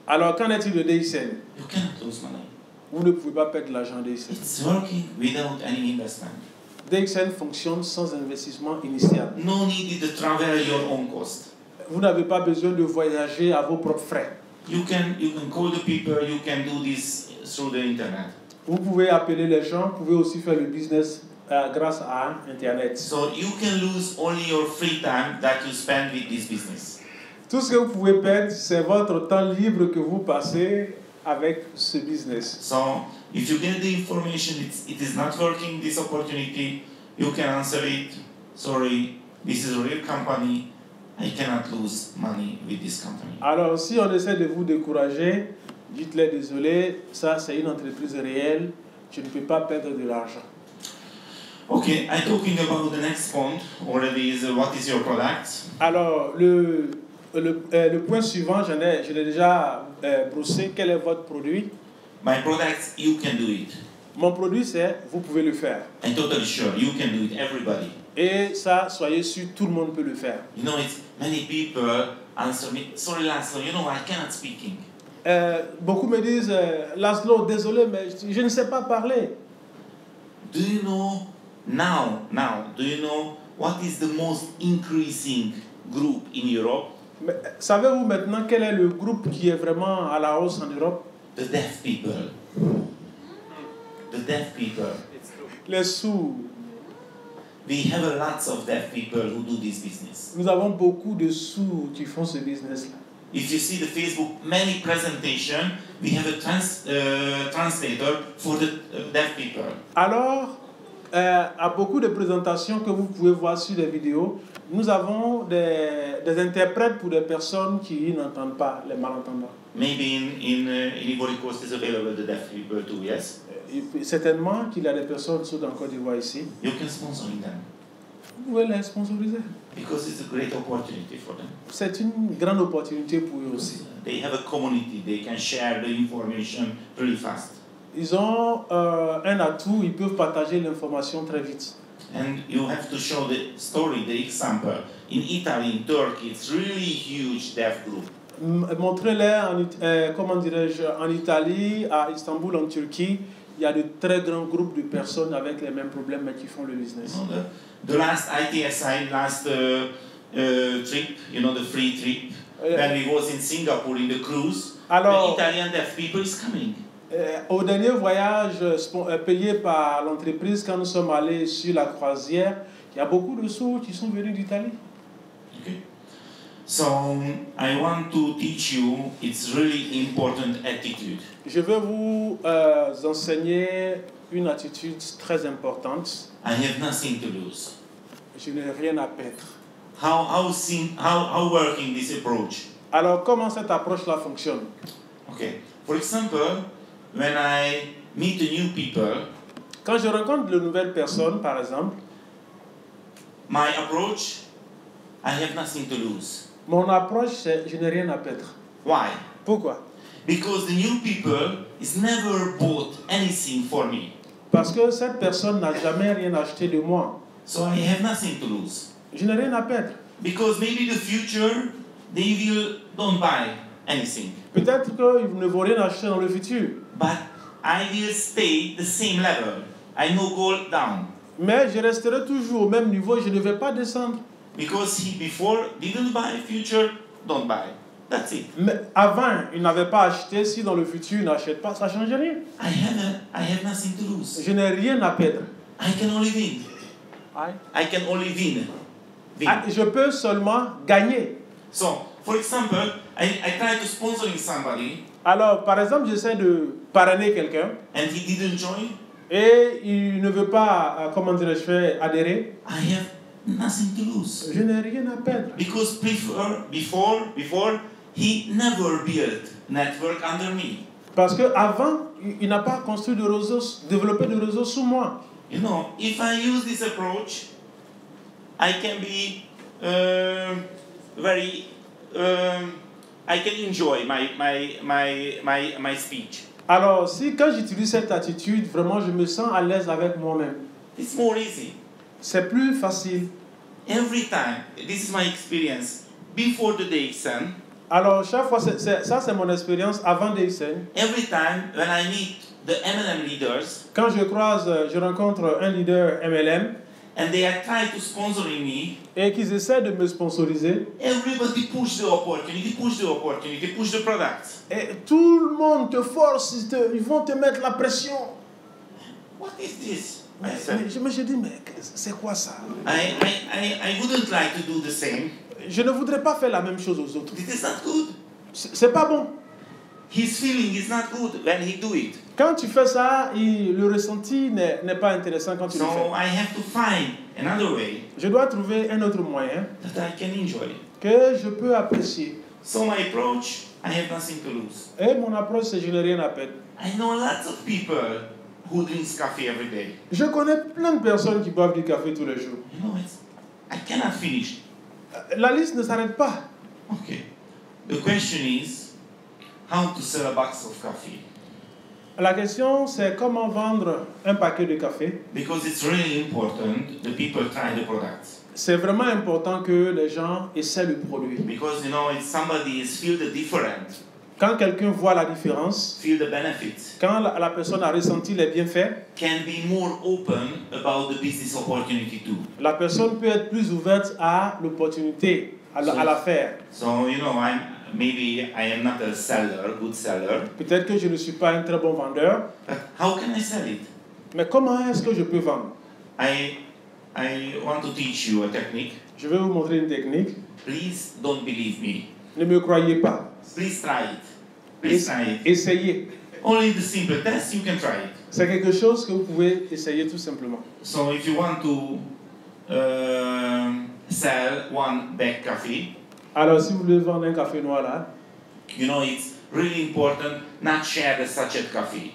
Speaker 2: Alors, qu'en est-il de DXN?
Speaker 1: You cannot lose money.
Speaker 2: Vous ne pouvez pas perdre de l'argent DXN.
Speaker 1: It's working without any investment.
Speaker 2: DXN fonctionne sans investissement initial.
Speaker 1: No need to travel your own cost.
Speaker 2: Vous n'avez pas besoin de voyager à vos propres frais.
Speaker 1: You can call the people, you can do this through the internet.
Speaker 2: Vous pouvez appeler les gens, vous pouvez aussi faire le business grâce à Internet.
Speaker 1: So you can lose only your free time that you spend with this business.
Speaker 2: Tout ce que vous pouvez perdre, c'est votre temps libre que vous passez avec ce business.
Speaker 1: So if you get the information it is not working, this opportunity, you can answer it. Sorry, this is a real company. I cannot lose money with this company.
Speaker 2: Alors, si on essaie de vous décourager, dites-les désolé, ça c'est une entreprise réelle, je ne peux pas perdre de l'argent.
Speaker 1: Okay, I'm talking about the next point already is what is your product?
Speaker 2: Alors, le point suivant, je l'ai déjà brossé. Quel est votre produit?
Speaker 1: My product, you can do it.
Speaker 2: Mon produit, c'est vous pouvez le faire.
Speaker 1: I'm totally sure you can do it, everybody.
Speaker 2: Et ça, soyez sûr, tout le monde peut le faire.
Speaker 1: You know, it's many people answer me, sorry Laszlo, you know, I cannot speaking.
Speaker 2: Beaucoup me disent, Laszlo, désolé, mais je ne sais pas parler.
Speaker 1: Do you know do you know what is the most increasing group in Europe?
Speaker 2: Mais savez-vous maintenant quel est le groupe qui est vraiment à la hausse en Europe?
Speaker 1: The deaf people. The deaf people.
Speaker 2: Les sourds.
Speaker 1: We have a lots of deaf people who do this business.
Speaker 2: Nous avons beaucoup de sourds qui font ce business-là.
Speaker 1: If you see the Facebook many presentation, we have a translator for the deaf people.
Speaker 2: Alors, à beaucoup de présentations que vous pouvez voir sur les vidéos, nous avons des interprètes pour des personnes qui n'entendent pas, les malentendants.
Speaker 1: Maybe in Ivory Coast is available the deaf people too, yes?
Speaker 2: Certainement qu'il y a des personnes sur en Côte d'Ivoire ici.
Speaker 1: You can sponsor them.
Speaker 2: Vous pouvez les sponsoriser.
Speaker 1: Because it's a great opportunity for them.
Speaker 2: C'est une grande opportunité pour eux aussi.
Speaker 1: They have a community, they can share the information really fast.
Speaker 2: Ils ont un atout, ils peuvent partager l'information très vite.
Speaker 1: And you have to show the story, the example. In Italy, in Turkey, it's really huge deaf group.
Speaker 2: Montrez-les, comment dirais-je, en Italie, à Istanbul, en Turquie, il y a de très grands groupes de personnes avec les mêmes problèmes mais qui font le business.
Speaker 1: The last ITSI, trip, you know, the free trip, when we was in Singapore in the cruise,
Speaker 2: Alors,
Speaker 1: the Italian deaf people is coming.
Speaker 2: Au dernier voyage payé par l'entreprise, quand nous sommes allés sur la croisière, il y a beaucoup de sourds qui sont venus d'Italie.
Speaker 1: Okay. So I want to teach you it's really important attitude.
Speaker 2: Je vais vous enseigner une attitude très importante.
Speaker 1: I have nothing to lose.
Speaker 2: Je n'ai rien à perdre.
Speaker 1: How working this approach?
Speaker 2: Alors, comment cette approche-là fonctionne?
Speaker 1: Okay. For example, when I meet the new people,
Speaker 2: quand je rencontre de nouvelles personnes, par exemple,
Speaker 1: my approach I have nothing to lose.
Speaker 2: Mon approche, c'est je n'ai rien à perdre.
Speaker 1: Why?
Speaker 2: Pourquoi?
Speaker 1: Because the new people is never bought anything for me.
Speaker 2: Parce que cette personne n'a jamais rien acheté de moi.
Speaker 1: So I have nothing to lose.
Speaker 2: Je n'ai rien à perdre.
Speaker 1: Because maybe the future, they will don't buy anything.
Speaker 2: Peut-être qu'ils ne vont rien acheter dans le futur.
Speaker 1: But I will stay the same level. I no go down.
Speaker 2: Mais je resterai toujours au même niveau, je ne vais pas descendre.
Speaker 1: Because he before didn't buy, future don't buy. That's it.
Speaker 2: Mais avant, il n'avait pas acheté, si dans le futur il n'achète pas, ça ne change rien.
Speaker 1: I have nothing to lose.
Speaker 2: Je n'ai rien à perdre.
Speaker 1: I can only win. I can only win.
Speaker 2: Je peux seulement gagner.
Speaker 1: So, for example, I try to sponsoring somebody.
Speaker 2: Alors, par exemple, j'essaie de parrainer quelqu'un.
Speaker 1: And he didn't join.
Speaker 2: Et il ne veut pas, comment dirais-je, faire adhérer.
Speaker 1: I have nothing to lose.
Speaker 2: Je n'ai rien à perdre.
Speaker 1: Because before he never built network under me.
Speaker 2: Parce qu'avant, il n'a pas construit de réseau, développé de réseau sous moi.
Speaker 1: You know, if I use this approach, I can be I can enjoy my speech.
Speaker 2: Alors, si quand j'utilise cette attitude, vraiment, je me sens à l'aise avec moi-même.
Speaker 1: It's more easy.
Speaker 2: C'est plus facile.
Speaker 1: Every time, this is my experience, before the DXN.
Speaker 2: Alors, chaque fois, ça c'est mon expérience avant DXN.
Speaker 1: Every time when I meet the MLM leaders,
Speaker 2: quand je rencontre un leader MLM,
Speaker 1: and they are trying to sponsor me,
Speaker 2: et qu'ils essaient de me sponsoriser,
Speaker 1: everybody push the opportunity, push the product.
Speaker 2: Et tout le monde te force, ils vont te mettre la pression.
Speaker 1: What is this?
Speaker 2: Mais je dis, mais c'est quoi ça?
Speaker 1: I wouldn't like to do the same.
Speaker 2: Je ne voudrais pas faire la même chose aux autres.
Speaker 1: This is not good.
Speaker 2: C'est pas bon.
Speaker 1: His feeling is not good when he do it.
Speaker 2: Quand tu fais ça, le ressenti n'est pas intéressant quand tu le fais.
Speaker 1: So I have to find another way.
Speaker 2: Je dois trouver un autre moyen
Speaker 1: that I can enjoy.
Speaker 2: Que je peux apprécier.
Speaker 1: So my approach, I have nothing to lose.
Speaker 2: Et mon approche, c'est je n'ai rien à perdre.
Speaker 1: I know lots of people who drinks coffee every day.
Speaker 2: Je connais plein de personnes qui boivent du café tous les jours.
Speaker 1: You know, I cannot finish.
Speaker 2: La liste ne s'arrête pas.
Speaker 1: Okay. The question is, how to sell a box of coffee?
Speaker 2: La question, c'est comment vendre un paquet de café.
Speaker 1: Because it's really important the people try the products.
Speaker 2: C'est vraiment important que les gens essaient le produit.
Speaker 1: Because you know, if somebody is feel the different.
Speaker 2: Quand quelqu'un voit la différence,
Speaker 1: feel the benefits,
Speaker 2: quand la personne a ressenti les bienfaits,
Speaker 1: can be more open about the business opportunity too.
Speaker 2: La personne peut être plus ouverte à l'opportunité, à l'affaire.
Speaker 1: So you know, maybe I am not a seller, good seller.
Speaker 2: Peut-être que je ne suis pas un très bon vendeur.
Speaker 1: But how can I sell it?
Speaker 2: Mais comment est-ce que je peux vendre?
Speaker 1: I want to teach you a technique.
Speaker 2: Je vais vous montrer une technique.
Speaker 1: Please don't believe me.
Speaker 2: Ne me croyez pas.
Speaker 1: Please try it. Please try it.
Speaker 2: Essayez.
Speaker 1: Only the simple test, you can try it.
Speaker 2: C'est quelque chose que vous pouvez essayer tout simplement.
Speaker 1: So if you want to sell one bag coffee,
Speaker 2: alors si vous voulez vendre un café noir là,
Speaker 1: you know, it's really important not share the sachet coffee.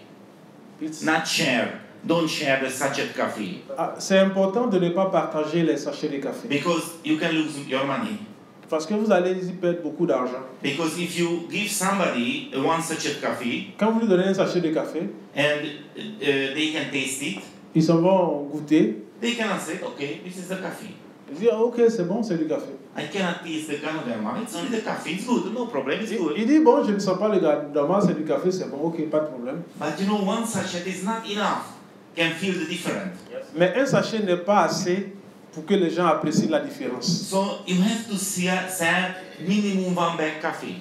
Speaker 1: Not share. Don't share the sachet coffee.
Speaker 2: C'est important de ne pas partager les sachets de café.
Speaker 1: Because you can lose your money.
Speaker 2: Parce que vous allez y perdre beaucoup d'argent.
Speaker 1: Because if you give somebody one sachet coffee,
Speaker 2: quand vous lui donnez un sachet de café,
Speaker 1: and they can taste it,
Speaker 2: ils s'en vont goûter.
Speaker 1: They cannot say, okay, this is the coffee.
Speaker 2: Ils disent, ok, c'est bon, c'est du café.
Speaker 1: I cannot taste the ganoderma. It's only the coffee. It's good. No problem. It's good.
Speaker 2: Il dit, bon, je ne sens pas le ganoderma, c'est du café, c'est bon, ok, pas de problème.
Speaker 1: But you know, one sachet is not enough. Can feel the difference.
Speaker 2: Mais un sachet n'est pas assez pour que les gens apprécient la différence.
Speaker 1: So you have to sell minimum one bag coffee.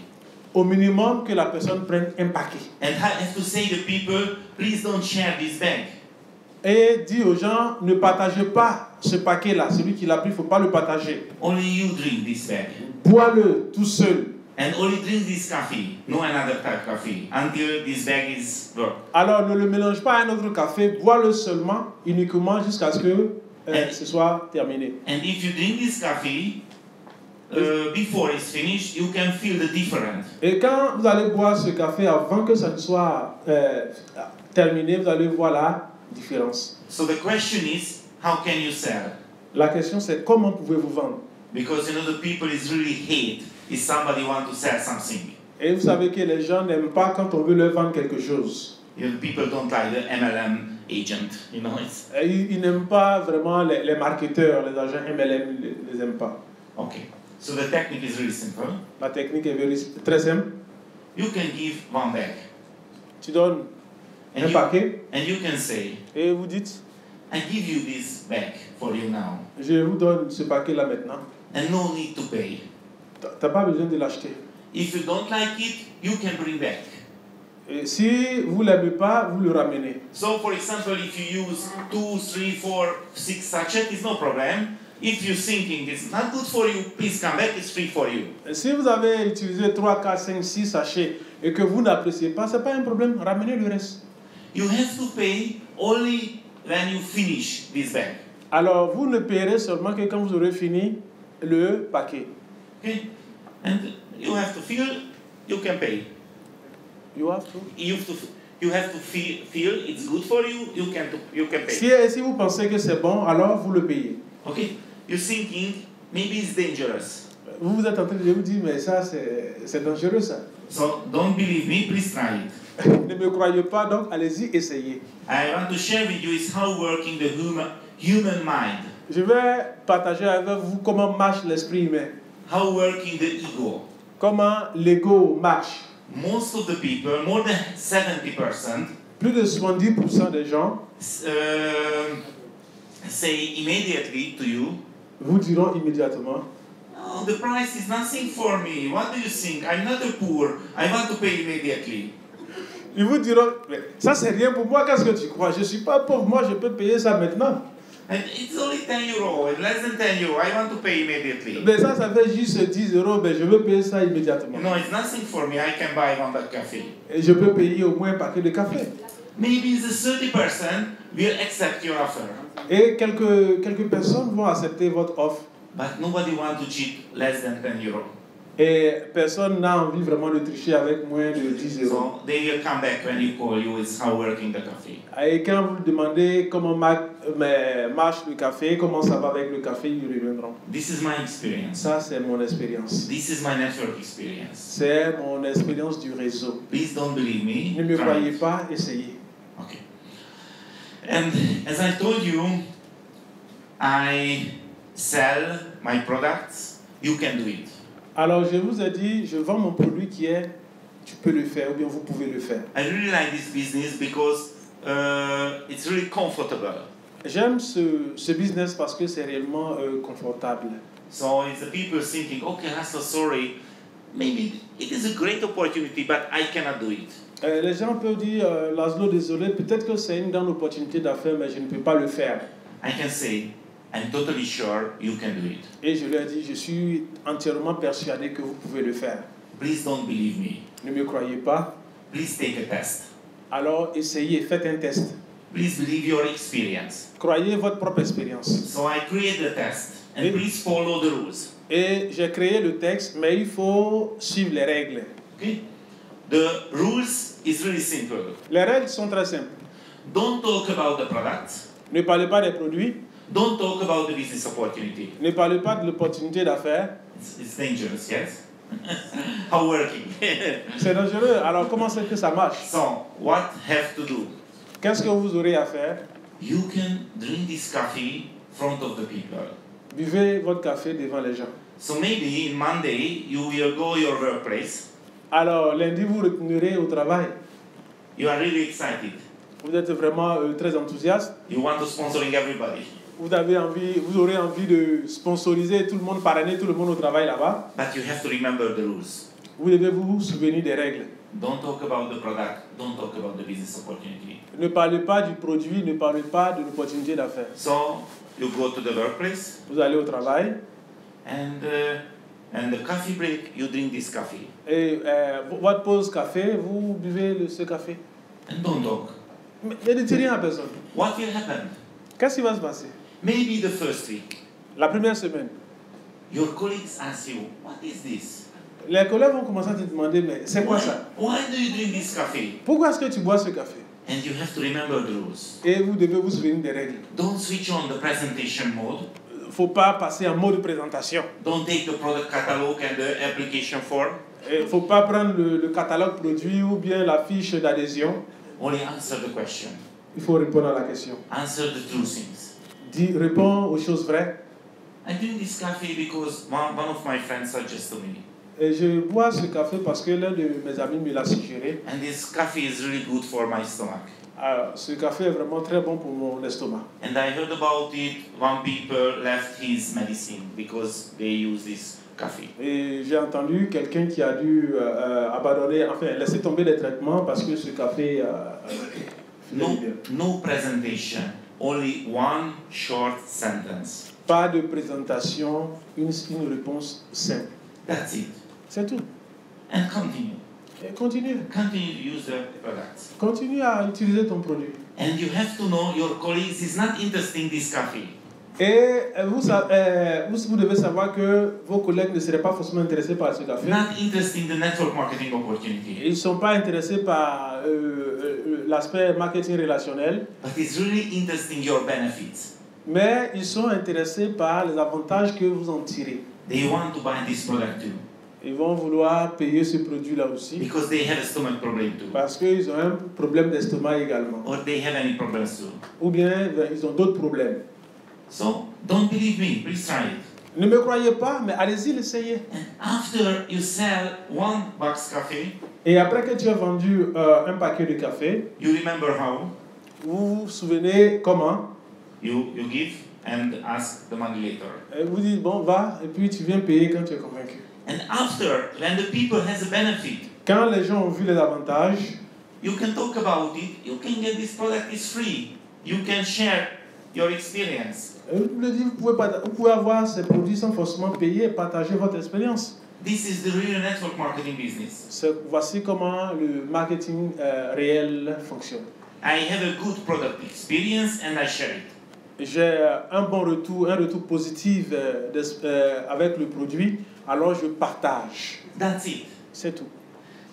Speaker 2: Au minimum que la personne prenne un paquet.
Speaker 1: And I have to say to people, please don't share this bag.
Speaker 2: Et dit aux gens, ne partagez pas ce paquet-là. Celui qui l'a pris, il ne faut pas le partager.
Speaker 1: Only you drink this bag.
Speaker 2: Bois-le tout seul.
Speaker 1: And only drink this coffee, no another type of coffee, until this bag is work.
Speaker 2: Alors ne le mélange pas à un autre café, bois-le seulement, uniquement jusqu'à ce que ce soit terminé.
Speaker 1: And if you drink this coffee, before it's finished, you can feel the difference.
Speaker 2: Et quand vous allez boire ce café avant que ça ne soit terminé, vous allez voir la différence.
Speaker 1: So the question is, how can you sell?
Speaker 2: La question c'est comment pouvez-vous vendre?
Speaker 1: Because you know the people is really hate if somebody want to sell something.
Speaker 2: Et vous savez que les gens n'aiment pas quand on veut leur vendre quelque chose.
Speaker 1: You know, people don't like the MLM agent. You know, it's
Speaker 2: Et ils n'aiment pas vraiment les marketeurs, les agents MLM, ils les aiment pas.
Speaker 1: okay. So the technique is really simple.
Speaker 2: La technique est très simple.
Speaker 1: You can give one bag,
Speaker 2: Tu donnes un paquet
Speaker 1: and you can say,
Speaker 2: et vous dites,
Speaker 1: I give you this bag for you now,
Speaker 2: je vous donne ce paquet-là maintenant.
Speaker 1: and no need to pay.
Speaker 2: Tu n'as pas besoin de l'acheter.
Speaker 1: If you don't like it, you can bring back.
Speaker 2: Et si vous ne l'aimez pas, vous le ramenez.
Speaker 1: So, for example, if you use 2, 3, 4, 6 sachets, it's no problem. If you're thinking it's not good for you, please come back, it's free for you.
Speaker 2: Et si vous avez utilisé 3, 4, 5, 6 sachets et que vous n'appréciez pas, ce n'est pas un problème, ramenez le reste.
Speaker 1: You have to pay only when you finish this bag.
Speaker 2: Alors, vous ne payerez seulement que quand vous aurez fini le paquet.
Speaker 1: Okay? And you have to feel, you can pay.
Speaker 2: You have to.
Speaker 1: You have to feel it's good for you, you can pay.
Speaker 2: Si vous pensez que c'est bon, alors vous le payez.
Speaker 1: Okay? You're thinking, maybe it's dangerous.
Speaker 2: Vous êtes en train de vous dire, mais ça, c'est dangereux, ça.
Speaker 1: So, don't believe me, please try it.
Speaker 2: Ne me croyez pas, donc allez-y, essayez.
Speaker 1: I want to share with you is how working the human mind.
Speaker 2: Je vais partager avec vous comment marche l'esprit humain.
Speaker 1: How working the ego.
Speaker 2: Comment l'ego marche.
Speaker 1: Most of the people, more than 70%,
Speaker 2: Plus de 70% des gens
Speaker 1: say immediately to you,
Speaker 2: vous diront immédiatement,
Speaker 1: oh, the price is nothing for me. What do you think? I'm not a poor. I want to pay immediately.
Speaker 2: ils vous diront, mais ça c'est rien pour moi, qu'est-ce que tu crois? Je ne suis pas pauvre, moi je peux payer ça maintenant.
Speaker 1: And it's only 10 euro, less than 10 euro. I want to pay immediately.
Speaker 2: Mais ça fait juste 10 euros, mais je veux payer ça immédiatement.
Speaker 1: No, it's nothing for me. I can buy one that coffee.
Speaker 2: Et je peux payer au moins un paquet de café.
Speaker 1: Maybe the 30% will accept your offer.
Speaker 2: Et quelques personnes vont accepter votre offre.
Speaker 1: But nobody wants to cheat less than 10 euro.
Speaker 2: Et personne n'a envie vraiment de tricher avec moins de 10 euros.
Speaker 1: So they will come back when you call you. It's how working the coffee.
Speaker 2: Et quand vous demandez comment marche le café, comment ça va avec le café, ils reviendront.
Speaker 1: This is my experience.
Speaker 2: Ça, c'est mon expérience.
Speaker 1: This is my network experience.
Speaker 2: C'est mon expérience du réseau.
Speaker 1: Please don't believe me.
Speaker 2: Ne me
Speaker 1: Try
Speaker 2: croyez
Speaker 1: it.
Speaker 2: pas, essayez.
Speaker 1: Okay. And as I told you, I sell my products. You can do it.
Speaker 2: Alors, je vous ai dit, je vends mon produit qui est, tu peux le faire, ou bien vous pouvez le faire.
Speaker 1: I really like this business because it's really comfortable.
Speaker 2: J'aime ce business parce que c'est réellement confortable.
Speaker 1: So it's the people thinking, okay, Rasta, sorry, maybe it is a great opportunity, but I cannot do it.
Speaker 2: Les gens peuvent dire, Laszlo, désolé, peut-être que c'est une grande opportunité d'affaires, mais je ne peux pas le faire.
Speaker 1: I can say, I'm totally sure you can do it.
Speaker 2: Et je leur dis, je suis entièrement persuadé que vous pouvez le faire.
Speaker 1: Please don't believe me.
Speaker 2: Ne me croyez pas?
Speaker 1: Please take a test.
Speaker 2: Alors essayez, faites un test.
Speaker 1: Please believe your experience.
Speaker 2: Croyez votre propre expérience.
Speaker 1: So I create the test, and please follow the rules.
Speaker 2: Et j'ai créé le texte, mais il faut suivre les règles.
Speaker 1: Okay? The rules is really simple.
Speaker 2: Les règles sont très simples.
Speaker 1: Don't talk about the product.
Speaker 2: Ne parlez pas des produits,
Speaker 1: Don't talk about the business opportunity.
Speaker 2: ne parlez pas de l'opportunité d'affaires.
Speaker 1: It's dangerous, yes? How working?
Speaker 2: C'est dangereux. Alors comment c'est que ça marche?
Speaker 1: So, what have to do?
Speaker 2: Qu'est-ce que vous aurez à faire?
Speaker 1: You can drink this coffee in front of the people.
Speaker 2: Buvez votre café devant les gens.
Speaker 1: So maybe in Monday you will go your workplace.
Speaker 2: Alors lundi, vous retournerez au travail.
Speaker 1: You are really excited.
Speaker 2: Vous êtes vraiment très enthousiaste.
Speaker 1: You want to sponsoring everybody.
Speaker 2: Vous aurez envie de sponsoriser tout le monde, parrainer tout le monde au travail là-bas.
Speaker 1: But you have to remember the rules.
Speaker 2: Vous devez vous souvenir des règles.
Speaker 1: Don't talk about the product. Don't talk about the business opportunity.
Speaker 2: Ne parlez pas du produit, ne parlez pas de l'opportunité d'affaires.
Speaker 1: So you go to the workplace,
Speaker 2: Vous allez au travail
Speaker 1: and the coffee break, you drink this coffee.
Speaker 2: et votre pause café, vous buvez ce café.
Speaker 1: And don't talk.
Speaker 2: Mais ne dites rien à personne.
Speaker 1: What will happen?
Speaker 2: Qu'est-ce qui va se passer?
Speaker 1: Maybe the first week,
Speaker 2: La première semaine,
Speaker 1: your colleagues ask you, what is this?
Speaker 2: les collègues vont commencer à te demander, mais c'est quoi ça?
Speaker 1: Why do you drink this coffee?
Speaker 2: Pourquoi est-ce que tu bois ce café?
Speaker 1: And you have to remember the rules.
Speaker 2: Et vous devez vous souvenir des règles.
Speaker 1: Don't switch on the presentation mode.
Speaker 2: faut pas passer en mode présentation.
Speaker 1: Don't take the product catalog and the application form.
Speaker 2: Il ne faut pas prendre le catalogue produit ou bien la fiche d'adhésion.
Speaker 1: Only answer the question.
Speaker 2: Il faut répondre à la question.
Speaker 1: Answer the true things.
Speaker 2: Réponds aux choses vraies.
Speaker 1: I drink this coffee because one of my friends suggested me.
Speaker 2: Et je bois ce café parce que l'un de mes amis me l'a suggéré.
Speaker 1: And this coffee is really good for my stomach.
Speaker 2: Alors, ce café est vraiment très bon pour mon estomac.
Speaker 1: And I heard about it when people left his medicine because they use this coffee.
Speaker 2: Et j'ai entendu quelqu'un qui a dû abandonner, enfin laisser tomber les traitements parce que ce café
Speaker 1: No presentation, only one short sentence.
Speaker 2: Pas de présentation, une réponse simple.
Speaker 1: That's it.
Speaker 2: C'est tout.
Speaker 1: And continue.
Speaker 2: Et continue.
Speaker 1: Continue to use the products.
Speaker 2: Continue à utiliser ton produit.
Speaker 1: And you have to know your colleagues is not interested in this coffee.
Speaker 2: Et vous devez savoir que vos collègues ne seraient pas forcément intéressés par ce café.
Speaker 1: Not interested in the network marketing opportunity.
Speaker 2: Ils ne sont pas intéressés par l'aspect marketing relationnel.
Speaker 1: But it's really interesting your benefits.
Speaker 2: Mais ils sont intéressés par les avantages que vous en tirez.
Speaker 1: They want to buy this product too.
Speaker 2: Ils vont vouloir payer ce produit-là aussi.
Speaker 1: Because they have a stomach problem too.
Speaker 2: Parce qu'ils ont un problème d'estomac également.
Speaker 1: Or they have any problems too.
Speaker 2: Ou bien ils ont d'autres problèmes.
Speaker 1: So don't believe me, please try it.
Speaker 2: Ne me croyez pas, mais allez-y, l'essayez.
Speaker 1: And after you sell one box coffee,
Speaker 2: Et après que tu as vendu un paquet de café,
Speaker 1: you remember how?
Speaker 2: vous vous souvenez comment?
Speaker 1: You give and ask the money later.
Speaker 2: Et vous dites, bon, va, et puis tu viens payer quand tu es convaincu.
Speaker 1: And after, when the people has a benefit,
Speaker 2: Quand les gens ont vu les avantages,
Speaker 1: you can talk about it. You can get this product is free. You can share your experience.
Speaker 2: vous pouvez avoir ces produits sans forcément payer et partager votre expérience.
Speaker 1: This is the real network marketing business.
Speaker 2: Voici comment le marketing réel fonctionne.
Speaker 1: I have a good product experience and I share it.
Speaker 2: J'ai un retour positif avec le produit, alors je partage.
Speaker 1: That's it.
Speaker 2: C'est tout.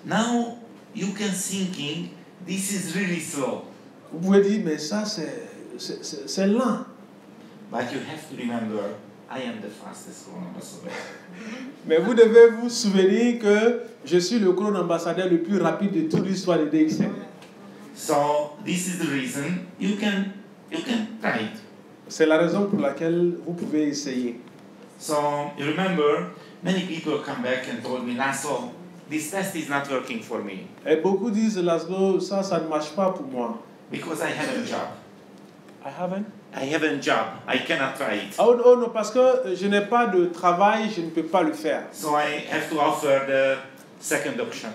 Speaker 1: Now you can thinking this is really slow.
Speaker 2: Vous pouvez dire, mais ça c'est lent.
Speaker 1: But you have to remember, I am the fastest Chrono ambassador.
Speaker 2: Mais vous devez vous souvenir que je suis le Chrono ambassadeur le plus rapide de toute l'histoire de DXN.
Speaker 1: So this is the reason you can try it.
Speaker 2: C'est la raison pour laquelle vous pouvez essayer.
Speaker 1: So you remember, many people come back and told me, Laszlo, this test is not working for me.
Speaker 2: Et beaucoup disent, Laszlo, ça ne marche pas pour moi.
Speaker 1: Because I have a job.
Speaker 2: I haven't.
Speaker 1: I have a job. I cannot try it.
Speaker 2: Oh non, parce que je n'ai pas de travail, je ne peux pas le faire.
Speaker 1: So I have to offer the second option.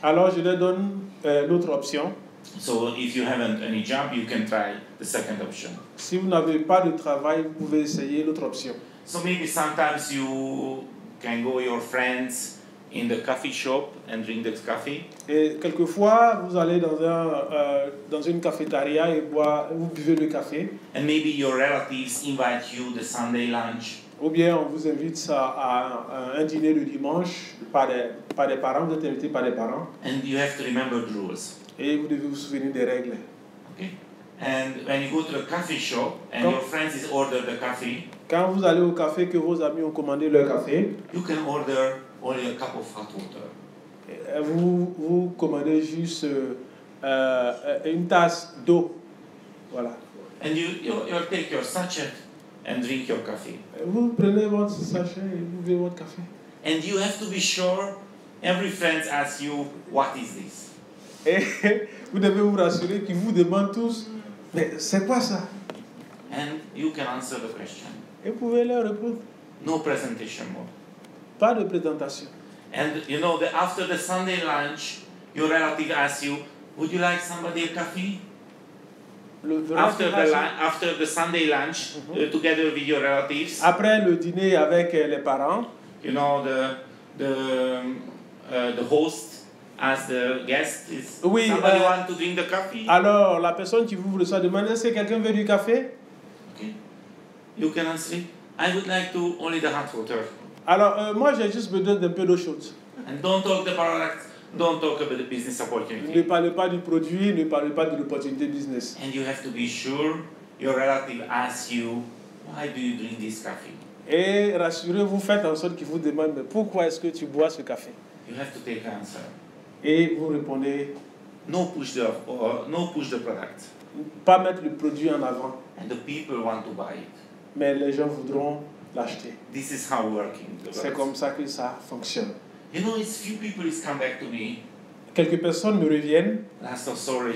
Speaker 2: Alors je leur donne l'autre option.
Speaker 1: So if you haven't any job, you can try the second option.
Speaker 2: Si vous n'avez pas de travail, vous pouvez essayer l'autre option.
Speaker 1: So maybe sometimes you can go with your friends in the coffee shop and drink the coffee.
Speaker 2: Et quelquefois, vous allez dans une cafétéria et vous buvez le café.
Speaker 1: And maybe your relatives invite you the Sunday lunch.
Speaker 2: Ou bien on vous invite à un dîner le dimanche par des parents, vous êtes invité par des parents.
Speaker 1: And you have to remember the rules.
Speaker 2: Et vous devez vous souvenir des règles.
Speaker 1: Okay. And when you go to the coffee shop and your friends is order the coffee,
Speaker 2: quand vous allez au café que vos amis ont commandé leur café,
Speaker 1: you can order only a cup of hot water.
Speaker 2: Vous commandez juste une tasse d'eau. Voilà.
Speaker 1: And you take your sachet and drink your coffee.
Speaker 2: Vous prenez votre sachet et vous buvez votre café.
Speaker 1: And you have to be sure every friend asks you, what is this?
Speaker 2: Et vous devez vous rassurer qu'ils vous demandent tous, mais c'est quoi ça?
Speaker 1: And you can answer the question.
Speaker 2: Et vous pouvez leur répondre.
Speaker 1: No presentation mode.
Speaker 2: Pas de présentation.
Speaker 1: And you know that after the Sunday lunch, your relative asks you, would you like somebody a coffee? After the Sunday lunch, together with your relatives.
Speaker 2: Après le dîner avec les parents.
Speaker 1: You know the host asks the guest, is
Speaker 2: oui,
Speaker 1: somebody want to drink the coffee?
Speaker 2: Alors la personne qui vous reçoit demande, est-ce que quelqu'un veut du café?
Speaker 1: Okay. You can answer it. I would like to only the hot water.
Speaker 2: Alors moi j'ai juste besoin d'un peu d'eau chaude.
Speaker 1: And don't talk the product. Don't talk about the business opportunity.
Speaker 2: Ne parlez pas du produit, ne parlez pas de l'opportunité business.
Speaker 1: And you have to be sure your relative asks you why do you drink this coffee?
Speaker 2: Et rassurez-vous, faites en sorte qu'ils vous demandent, mais pourquoi est-ce que tu bois ce café?
Speaker 1: You have to take answer.
Speaker 2: Et vous répondez,
Speaker 1: No push the product.
Speaker 2: pas mettre le produit en avant,
Speaker 1: And the people want to buy it.
Speaker 2: mais les gens voudront l'acheter.
Speaker 1: This is how working
Speaker 2: C'est
Speaker 1: works.
Speaker 2: comme ça que ça fonctionne.
Speaker 1: You know, it's few people is come back to me.
Speaker 2: Quelques personnes me reviennent.
Speaker 1: Laszlo, sorry,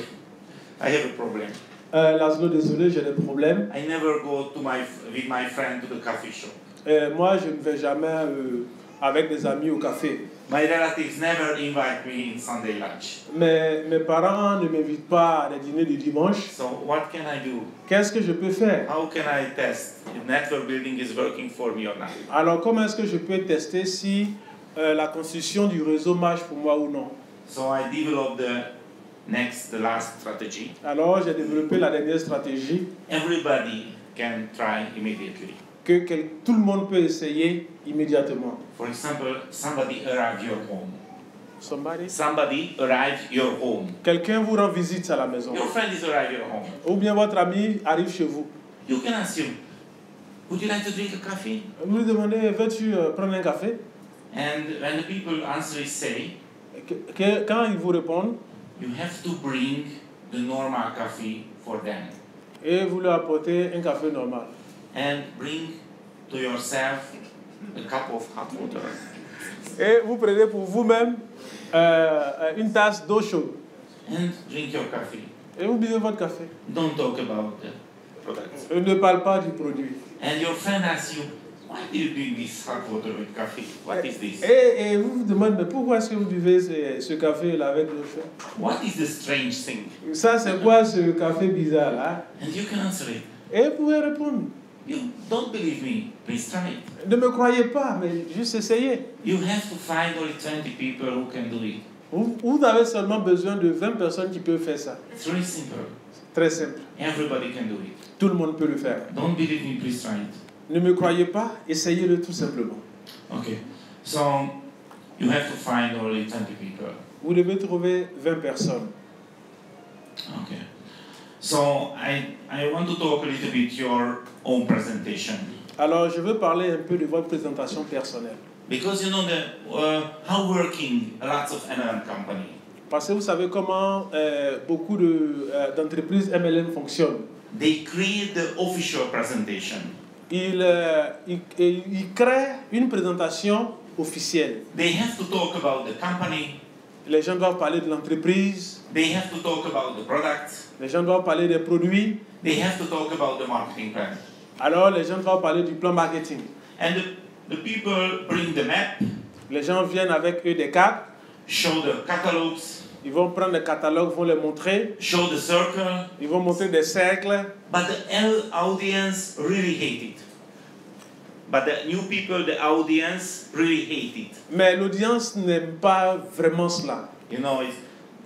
Speaker 1: I have a problem.
Speaker 2: Laszlo, désolé, j'ai des problèmes.
Speaker 1: I never go with my friend to the coffee shop.
Speaker 2: Moi, je ne vais jamais avec des amis au café.
Speaker 1: My relatives never invite me in Sunday lunch.
Speaker 2: Mes parents ne m'invitent pas à des dîners du dimanche.
Speaker 1: So what can I do?
Speaker 2: Qu'est-ce que je peux faire?
Speaker 1: How can I test if network building is working for me or not?
Speaker 2: Alors, comment est-ce que je peux tester si la construction du réseau marche pour moi ou non?
Speaker 1: So I developed the last strategy.
Speaker 2: Alors, j'ai développé la dernière stratégie
Speaker 1: Everybody can try immediately.
Speaker 2: que tout le monde peut essayer immédiatement.
Speaker 1: For example, somebody arrive your home.
Speaker 2: Somebody?
Speaker 1: Somebody arrive your home.
Speaker 2: Quelqu'un vous rend visite à la maison.
Speaker 1: Your friend is arrive your home.
Speaker 2: Ou bien votre ami arrive chez vous.
Speaker 1: You can ask him, would you like to drink a coffee?
Speaker 2: Vous lui demandez, veux-tu prendre un café?
Speaker 1: And when the people answer is say,
Speaker 2: Quand ils vous répondent,
Speaker 1: you have to bring the normal coffee for them.
Speaker 2: et vous leur apportez un café normal.
Speaker 1: And bring to yourself a cup of hot water.
Speaker 2: Et vous prenez pour vous-même une tasse d'eau chaude.
Speaker 1: And drink your coffee.
Speaker 2: Et vous buvez votre café.
Speaker 1: Don't talk about the products.
Speaker 2: Ne parle pas du produit.
Speaker 1: And your friend asks you, why do you drink this hot water with coffee? What is this?
Speaker 2: Et vous vous demandez, mais pourquoi est-ce que vous buvez ce café-là avec l'eau chaude?
Speaker 1: What is the strange thing?
Speaker 2: Ça, c'est quoi ce café bizarre-là?
Speaker 1: And you can answer it.
Speaker 2: Et vous pouvez répondre.
Speaker 1: You don't believe me, please try it.
Speaker 2: Ne me croyez pas, mais juste essayez.
Speaker 1: You have to find only 20 people who can do it.
Speaker 2: Vous avez seulement besoin de 20 personnes qui peuvent faire ça.
Speaker 1: It's really simple.
Speaker 2: Très simple.
Speaker 1: Everybody can do it.
Speaker 2: Tout le monde peut le faire.
Speaker 1: Don't believe me, please try it.
Speaker 2: Ne me croyez pas, essayez-le tout simplement.
Speaker 1: Okay. So you have to find only 20 people.
Speaker 2: Vous devez trouver 20 personnes.
Speaker 1: Okay. So I want to talk a little bit your own presentation.
Speaker 2: Alors, je veux parler un peu de votre présentation personnelle.
Speaker 1: Because you know how working lots of MLM company.
Speaker 2: Parce que vous savez comment beaucoup d'entreprises MLM fonctionnent.
Speaker 1: They create the official presentation.
Speaker 2: Ils créent une présentation officielle.
Speaker 1: They have to talk about the company.
Speaker 2: Les gens doivent parler de l'entreprise.
Speaker 1: They have to talk about the product.
Speaker 2: Les gens doivent parler des produits.
Speaker 1: They have to talk about the marketing plan.
Speaker 2: Alors, les gens doivent parler du plan marketing.
Speaker 1: And the people bring the map,
Speaker 2: Les gens viennent avec eux des cartes.
Speaker 1: show the catalogs,
Speaker 2: Ils vont prendre les catalogues, vont les montrer.
Speaker 1: show the circle,
Speaker 2: Ils vont montrer des cercles.
Speaker 1: but the audience really hate it. But the new people, the audience really hate it.
Speaker 2: Mais l'audience n'aime pas vraiment cela.
Speaker 1: You know,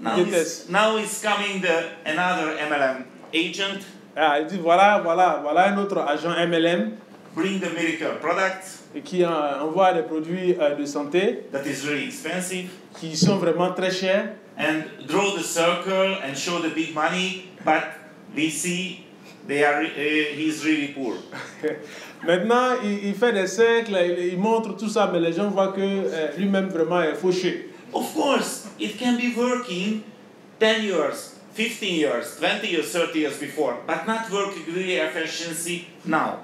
Speaker 1: now it's coming another MLM agent,
Speaker 2: Il dit voilà un autre agent MLM
Speaker 1: bring the miracle product
Speaker 2: qui envoie des produits de santé
Speaker 1: that is really expensive,
Speaker 2: qui sont vraiment très chers.
Speaker 1: and draw the circle and show the big money, but we see he's really poor.
Speaker 2: Maintenant, il fait des cercles, il montre tout ça, mais les gens voient que lui-même vraiment est fauché.
Speaker 1: Of course, it can be working 10 years, 15 years, 20 years, 30 years before, but not working really efficiency now.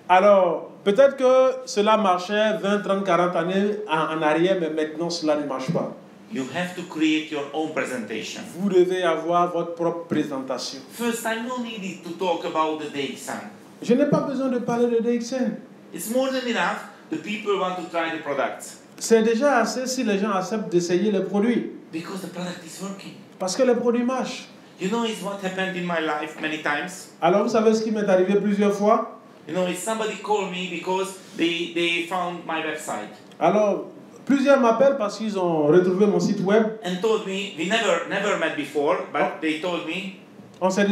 Speaker 2: Alors, peut-être que cela marchait 20, 30, 40 années en arrière, mais maintenant cela ne marche pas.
Speaker 1: You have to create your own presentation.
Speaker 2: Vous devez avoir votre propre présentation.
Speaker 1: First, I don't need to talk about the DXN.
Speaker 2: Je n'ai pas besoin de parler de DXN.
Speaker 1: It's more than enough. The people want to try the products.
Speaker 2: C'est déjà assez si les gens acceptent d'essayer les produits.
Speaker 1: Because the product is working.
Speaker 2: Parce que les produits marchent.
Speaker 1: You know, it's what happened in my life many times.
Speaker 2: Alors vous savez ce qui m'est arrivé plusieurs fois?
Speaker 1: You know, it's somebody called me because they found my website.
Speaker 2: Alors, plusieurs m'appellent parce qu'ils ont retrouvé mon site web.
Speaker 1: And told me, we never met before, but they told me,
Speaker 2: On s'est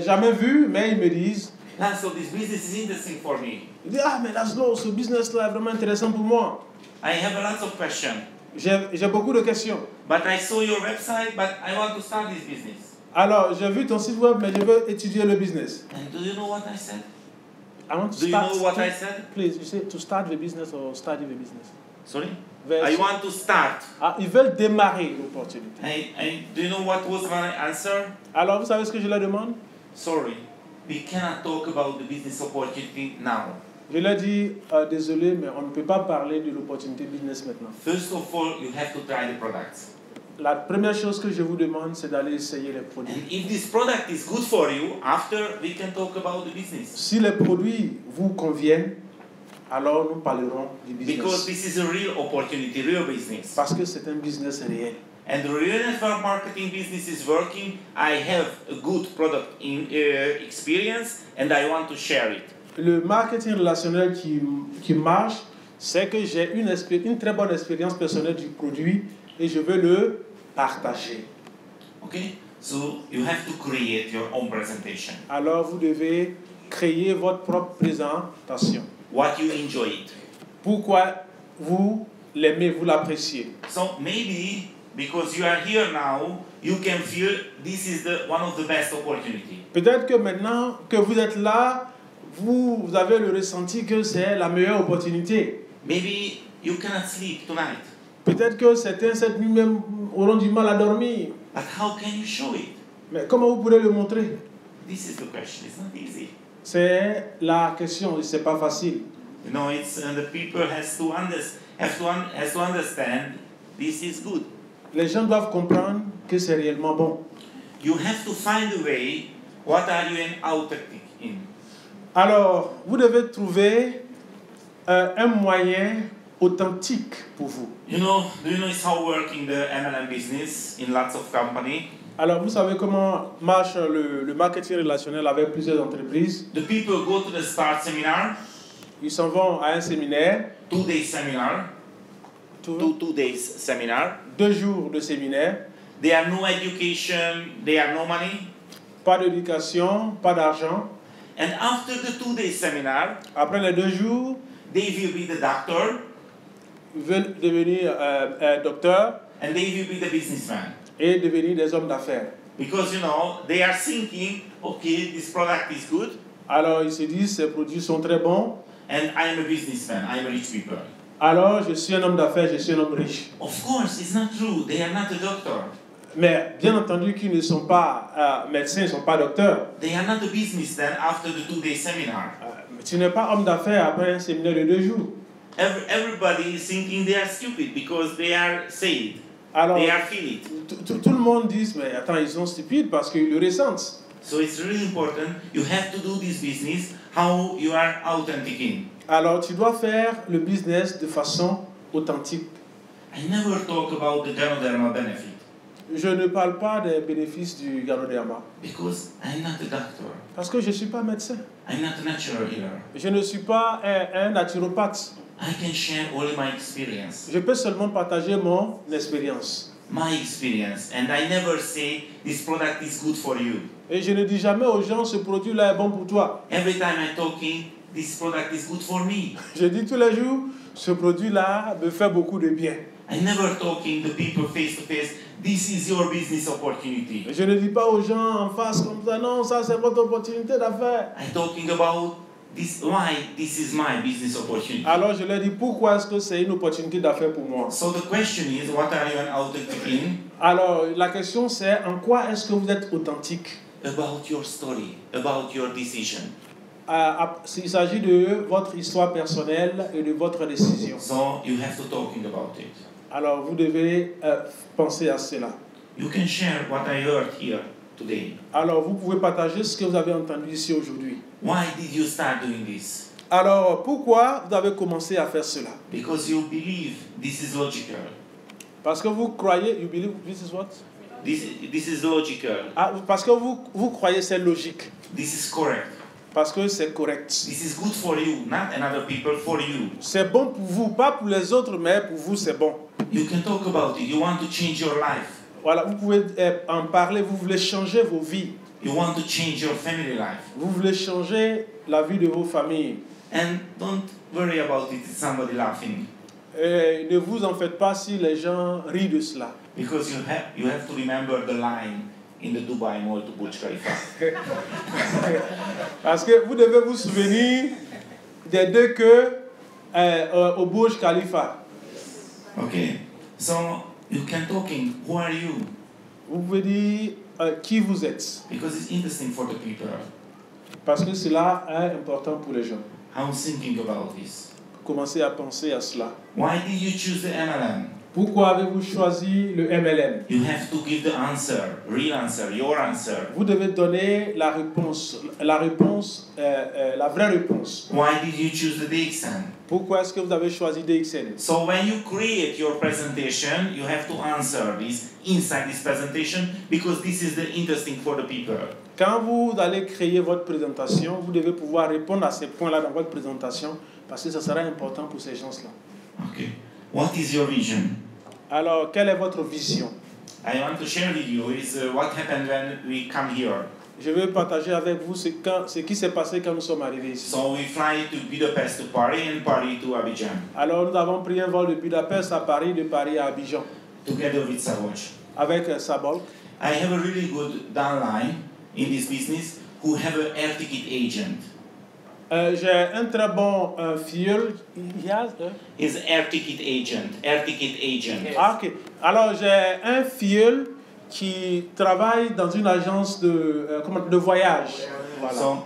Speaker 2: jamais vu, mais ils me disent,
Speaker 1: so this business is interesting for me.
Speaker 2: ils disent, mais Laszlo, ce business-là est vraiment intéressant pour moi.
Speaker 1: I have a lot of questions.
Speaker 2: J'ai beaucoup de questions.
Speaker 1: But I saw your website, but I want to start this business.
Speaker 2: Alors, j'ai vu ton site web, mais je veux étudier le business.
Speaker 1: And do you know what I said?
Speaker 2: I want to
Speaker 1: Do you
Speaker 2: start.
Speaker 1: know what I said?
Speaker 2: Please, you say to start the business or study the business.
Speaker 1: Sorry?
Speaker 2: Vers-
Speaker 1: I want to start.
Speaker 2: Ah, ils veulent démarrer l'opportunité.
Speaker 1: Do you know what was my answer?
Speaker 2: Alors, vous savez ce que je leur demande?
Speaker 1: Sorry, we cannot talk about the business opportunity now.
Speaker 2: Je leur dis, désolé, mais on ne peut pas parler de l'opportunité business maintenant.
Speaker 1: First of all, you have to try the products.
Speaker 2: La première chose que je vous demande, c'est d'aller essayer les
Speaker 1: And
Speaker 2: produits.
Speaker 1: if this product is good for you, after we can talk about the business.
Speaker 2: Si les produits vous conviennent, alors nous parlerons du
Speaker 1: Because
Speaker 2: business.
Speaker 1: this is a real opportunity, real business.
Speaker 2: Parce que c'est un business réel.
Speaker 1: And the real network marketing business is working. I have a good product experience and I want to share it.
Speaker 2: Le marketing relationnel qui marche, c'est que j'ai une très bonne expérience personnelle du produit et je veux le partager.
Speaker 1: Okay? So you have to create your own presentation.
Speaker 2: Alors vous devez créer votre propre présentation.
Speaker 1: What you enjoy it.
Speaker 2: Pourquoi vous l'aimez, vous l'appréciez.
Speaker 1: So maybe because you are here now, you can feel this is one of the best opportunity.
Speaker 2: Peut-être que maintenant que vous êtes là, vous avez le ressenti que c'est la meilleure opportunité.
Speaker 1: Maybe you cannot sleep tonight.
Speaker 2: Peut-être que certains cette nuit même auront du mal à dormir.
Speaker 1: But how can you show it?
Speaker 2: Mais comment vous pourrez le montrer?
Speaker 1: This is the question. It's not easy.
Speaker 2: C'est la question, c'est pas facile.
Speaker 1: You know, it's the people has to understand this is good.
Speaker 2: Les gens doivent comprendre que c'est réellement bon.
Speaker 1: You have to find a way. What are you authentic in?
Speaker 2: Alors, vous devez trouver un moyen authentique pour vous.
Speaker 1: Do you know it's how working the MLM business in lots of company?
Speaker 2: Alors, vous savez comment marche le marketing relationnel avec plusieurs entreprises.
Speaker 1: The people go to the start seminar,
Speaker 2: Ils s'en vont à un séminaire,
Speaker 1: 2 days seminar, 2 days seminar.
Speaker 2: 2 jours de séminaire,
Speaker 1: They have no education, they have no money.
Speaker 2: pas d'éducation, pas d'argent.
Speaker 1: And after the 2 days seminar,
Speaker 2: Après les 2 jours,
Speaker 1: they will be the doctor
Speaker 2: ils veulent devenir docteur
Speaker 1: and they will be the businessman.
Speaker 2: et devenir des hommes d'affaires.
Speaker 1: Because, they are thinking, okay, this product is good,
Speaker 2: Alors, ils se disent, ces produits sont très bons.
Speaker 1: and I am a businessman, I am a rich people.
Speaker 2: Alors, je suis un homme d'affaires, je suis un homme riche.
Speaker 1: Of course, it's not true. They are not a doctor.
Speaker 2: Mais bien entendu qu'ils ne sont pas médecins, ils ne sont pas docteurs.
Speaker 1: They are not a businessman after the 2 day seminar.
Speaker 2: Tu n'es pas homme d'affaires après un séminaire de 2 jours.
Speaker 1: Everybody is thinking they are stupid because they are said.
Speaker 2: Alors,
Speaker 1: They are feel it.
Speaker 2: tout le monde dit, mais attends, ils sont stupides parce qu'ils le ressentent.
Speaker 1: So it's really important. You have to do this business how you are authentic in.
Speaker 2: Alors, tu dois faire le business de façon authentique.
Speaker 1: I never talk about the Ganoderma benefit
Speaker 2: Je ne parle pas des bénéfices du Ganoderma
Speaker 1: because I'm not a doctor.
Speaker 2: parce que je ne suis pas médecin.
Speaker 1: I'm not a natural healer.
Speaker 2: Je ne suis pas un naturopathe.
Speaker 1: I can share all my experience,
Speaker 2: Je peux seulement partager mon expérience.
Speaker 1: my experience, and I never say this product is good for you.
Speaker 2: Et je ne dis jamais aux gens, ce produit-là est bon pour toi.
Speaker 1: Every time I'm talking, this product is good for me.
Speaker 2: Je dis tous les jours, ce produit-là me fait beaucoup de bien.
Speaker 1: I never talking to people face to face. This is your business opportunity.
Speaker 2: Je ne dis pas aux gens en face comme ça, non, ça c'est votre opportunité d'affaires.
Speaker 1: I'm talking about this. Why this is my business opportunity.
Speaker 2: Alors je leur dis, pourquoi est-ce que c'est une opportunité d'affaires pour moi?
Speaker 1: So the question is, what are you authentic in?
Speaker 2: Alors la question c'est, en quoi est-ce que vous êtes authentique?
Speaker 1: About your story, about your decision.
Speaker 2: Il s'agit de votre histoire personnelle et de votre décision.
Speaker 1: So you have to talking about it.
Speaker 2: Alors vous devez penser à cela.
Speaker 1: You can share what I heard here today.
Speaker 2: Alors vous pouvez partager ce que vous avez entendu ici aujourd'hui.
Speaker 1: Why did you start doing this?
Speaker 2: Alors pourquoi vous avez commencé à faire cela?
Speaker 1: Because you believe this is logical.
Speaker 2: Parce que vous croyez, you believe this is what?
Speaker 1: This is logical.
Speaker 2: Parce que vous croyez c'est logique.
Speaker 1: This is correct.
Speaker 2: Parce que c'est correct.
Speaker 1: This is good for you, not another people, for you.
Speaker 2: C'est bon pour vous, pas pour les autres, mais pour vous c'est bon.
Speaker 1: You can talk about it. You want to change your life.
Speaker 2: Voilà, vous pouvez en parler, vous voulez changer vos vies.
Speaker 1: You want to change your family life.
Speaker 2: Vous voulez changer la vie de vos familles.
Speaker 1: And don't worry about it, it's somebody laughing.
Speaker 2: Et ne vous en faites pas si les gens rient de cela.
Speaker 1: Because you have to remember the line in the Dubai Mall to Burj Khalifa.
Speaker 2: Parce que vous devez vous souvenir des deux queues au Burj Khalifa.
Speaker 1: Okay, so you can talking. Who are you?
Speaker 2: Vous pouvez dire qui vous êtes.
Speaker 1: Because it's interesting for the people.
Speaker 2: Parce que cela est important pour les gens.
Speaker 1: I'm thinking about this.
Speaker 2: Commencez à penser à cela.
Speaker 1: Why did you choose the MLM?
Speaker 2: Pourquoi avez-vous choisi le MLM?
Speaker 1: You have to give the answer, real answer, your answer.
Speaker 2: Vous devez donner la réponse, la vraie réponse.
Speaker 1: Why did you choose the DXN?
Speaker 2: Pourquoi est-ce que vous avez choisi DXN?
Speaker 1: So when you create your presentation, you have to answer this inside this presentation because this is the interesting for the people.
Speaker 2: Quand vous allez créer votre présentation, vous devez pouvoir répondre à ces points-là dans votre présentation parce que ça sera important pour ces gens-là.
Speaker 1: Okay. What is your vision?
Speaker 2: Alors, quelle est votre vision?
Speaker 1: I want to share with you is what happened when we come here.
Speaker 2: Je vais partager avec vous ce qui s'est passé quand nous sommes arrivés ici.
Speaker 1: So we fly to Budapest to Paris and Paris to Abidjan.
Speaker 2: Alors, nous avons pris un vol de Budapest à Paris, de Paris à Abidjan,
Speaker 1: Together with Savoj.
Speaker 2: avec Sabolk.
Speaker 1: I have a really good downline in this business who have an air ticket agent.
Speaker 2: J'ai un très bon filleul.
Speaker 1: Is air ticket agent. Air ticket agent.
Speaker 2: Ah, ok. Alors, j'ai un filleul qui travaille dans une agence de voyage. Voilà.
Speaker 1: So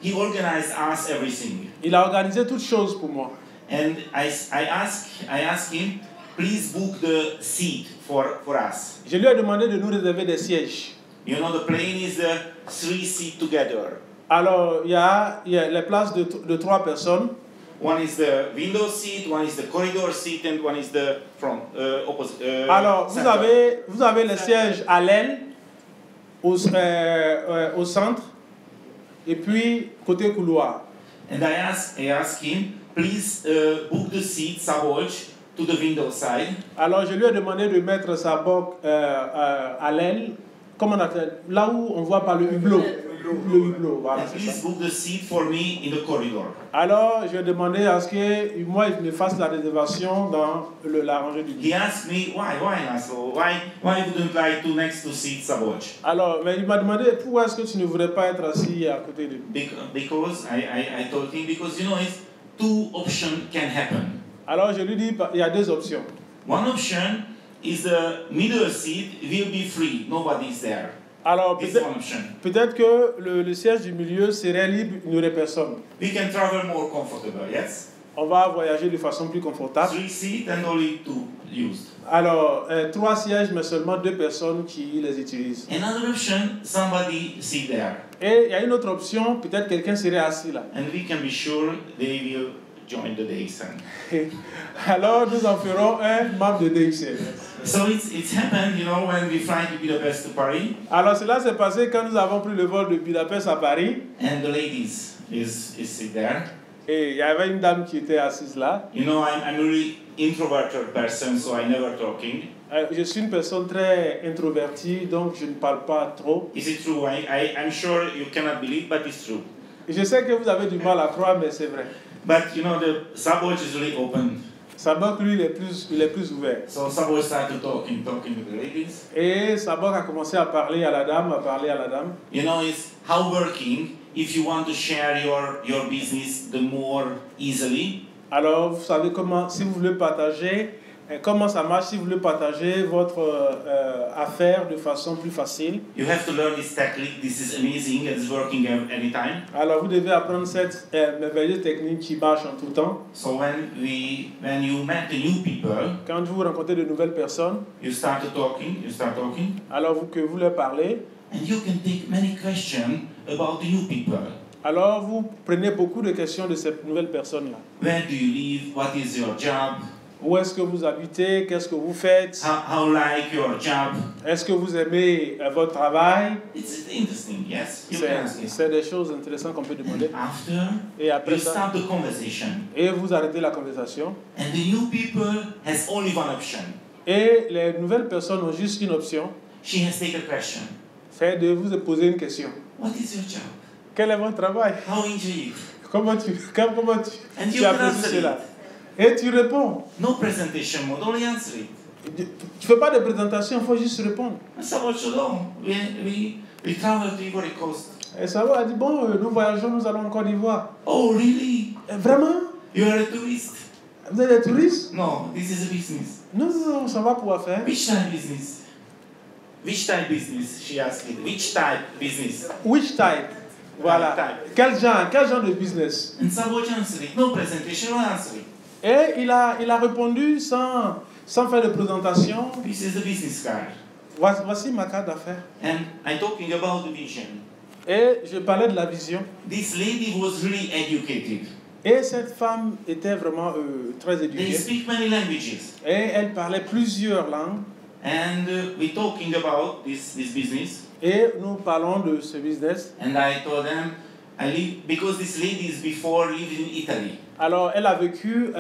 Speaker 1: he organized us everything.
Speaker 2: Il a organisé toutes choses pour moi.
Speaker 1: And I asked him, please book the seat for us.
Speaker 2: Je lui ai demandé de nous réserver des sièges.
Speaker 1: You know, the plane is the 3 seats together.
Speaker 2: Alors, il y a les places de 3 personnes.
Speaker 1: One is the window seat, one is the corridor seat, and one is the front, opposite.
Speaker 2: Alors, vous avez les sièges à l'aile, au centre, et puis côté couloir.
Speaker 1: And I asked him, please book the seat, Savoj, to the window side.
Speaker 2: Alors, je lui ai demandé de mettre sa boque à l'aile, comme on appelle, là où on voit par le hublot. Le hublot, voilà,
Speaker 1: And
Speaker 2: c'est
Speaker 1: please
Speaker 2: ça.
Speaker 1: book the seat for me in the corridor.
Speaker 2: Alors, je lui ai demandé à ce que moi, il me fasse la réservation dans la rangée du
Speaker 1: He
Speaker 2: bus.
Speaker 1: asked me, why, Laszlo? Why wouldn't like to next to seat Savoj?
Speaker 2: Alors, mais il m'a demandé pourquoi est-ce que tu ne voudrais pas être assis à côté de lui.
Speaker 1: Because I told him, because you know, it's 2 options can happen.
Speaker 2: Alors, je lui dis, il y a 2 options.
Speaker 1: One option is the middle seat will be free, nobody is there.
Speaker 2: Alors,
Speaker 1: This is one option.
Speaker 2: peut-être que le siège du milieu serait libre, il n'y aurait personne.
Speaker 1: We can travel more comfortable, yes?
Speaker 2: On va voyager de façon plus confortable.
Speaker 1: 3 seats and only 2 used.
Speaker 2: Alors, 3 sièges, mais seulement 2 personnes qui les utilisent.
Speaker 1: Another option, somebody sit there.
Speaker 2: Et il y a une autre option, peut-être quelqu'un serait assis là.
Speaker 1: And we can be sure they will join the DXN.
Speaker 2: Alors, nous en ferons un membre de DXN.
Speaker 1: So it's happened, you know, when we fly to Budapest to Paris,
Speaker 2: Alors, cela s'est passé quand nous avons pris le vol de Budapest à Paris.
Speaker 1: and the ladies is sit there.
Speaker 2: Et il y avait une dame qui était assise là.
Speaker 1: You know, I'm a really introverted person, so I never talking.
Speaker 2: Je suis une personne très introvertie, donc je ne parle pas trop.
Speaker 1: Is it true? I'm sure you cannot believe, but it's true.
Speaker 2: Et je sais que vous avez du mal à croire, mais c'est vrai.
Speaker 1: But you know, the Savoj is really open.
Speaker 2: Sabok, lui, il est plus ouvert.
Speaker 1: So Savoj started talking with the ladies.
Speaker 2: Et Sabok a commencé à parler à la dame,
Speaker 1: You know, it's how working if you want to share your business the more easily.
Speaker 2: Alors, vous savez comment, si vous voulez partager, comment ça marche, si vous voulez partager votre affaire de façon plus facile.
Speaker 1: You have to learn this technique. This is amazing. It's working anytime.
Speaker 2: Alors, vous devez apprendre cette merveilleuse technique qui marche en tout temps.
Speaker 1: So when you met the new people,
Speaker 2: Quand vous rencontrez de nouvelles personnes,
Speaker 1: you start talking.
Speaker 2: alors que vous leur parlez,
Speaker 1: And you can take many questions about the new people.
Speaker 2: alors vous prenez beaucoup de questions de ces nouvelles personnes-là.
Speaker 1: Where do you live? What is your job?
Speaker 2: Où est-ce que vous habitez? Qu'est-ce que vous faites?
Speaker 1: How like your job?
Speaker 2: Est-ce que vous aimez votre travail?
Speaker 1: It's interesting, yes. You can ask it.
Speaker 2: C'est des choses intéressantes qu'on peut demander.
Speaker 1: After,
Speaker 2: Et après
Speaker 1: you
Speaker 2: ça,
Speaker 1: start the conversation.
Speaker 2: et vous arrêtez la conversation.
Speaker 1: And the new people has only one option.
Speaker 2: Et les nouvelles personnes ont juste une option,
Speaker 1: She has taken a question.
Speaker 2: c'est de vous poser une question.
Speaker 1: What is your job?
Speaker 2: Quel est votre travail?
Speaker 1: How enjoy it?
Speaker 2: Comment tu
Speaker 1: And you
Speaker 2: tu
Speaker 1: can
Speaker 2: apprécies
Speaker 1: answer
Speaker 2: cela? Et tu réponds.
Speaker 1: No presentation mode, only answer it.
Speaker 2: Tu fais pas de présentation, il faut juste répondre.
Speaker 1: And Sabot said, oh, we travel to Ivory Coast.
Speaker 2: Et Sabo a dit, bon, nous voyageons, nous allons en Côte d'Ivoire.
Speaker 1: Oh, really?
Speaker 2: Vraiment?
Speaker 1: You are a tourist?
Speaker 2: Vous êtes des touristes?
Speaker 1: No, this is a business.
Speaker 2: Non, non, ça va pour affaire.
Speaker 1: Which type business? Which type business? She asked me. Which type business?
Speaker 2: Which type? Voilà.
Speaker 1: Type.
Speaker 2: Quel genre de business?
Speaker 1: And Sabot answered it. No presentation, no answering.
Speaker 2: Et il a répondu sans faire de présentation.
Speaker 1: This is the business card.
Speaker 2: Voici ma carte d'affaires.
Speaker 1: And I'm talking about the vision.
Speaker 2: Et je parlais de la vision.
Speaker 1: This lady was really educated.
Speaker 2: Et cette femme était vraiment très
Speaker 1: They
Speaker 2: éduquée.
Speaker 1: speak many languages.
Speaker 2: Et elle parlait plusieurs langues.
Speaker 1: And we're talking about this business.
Speaker 2: Et nous parlons de ce business.
Speaker 1: And I told them, because this lady is before lived in Italy.
Speaker 2: Alors, elle a vécu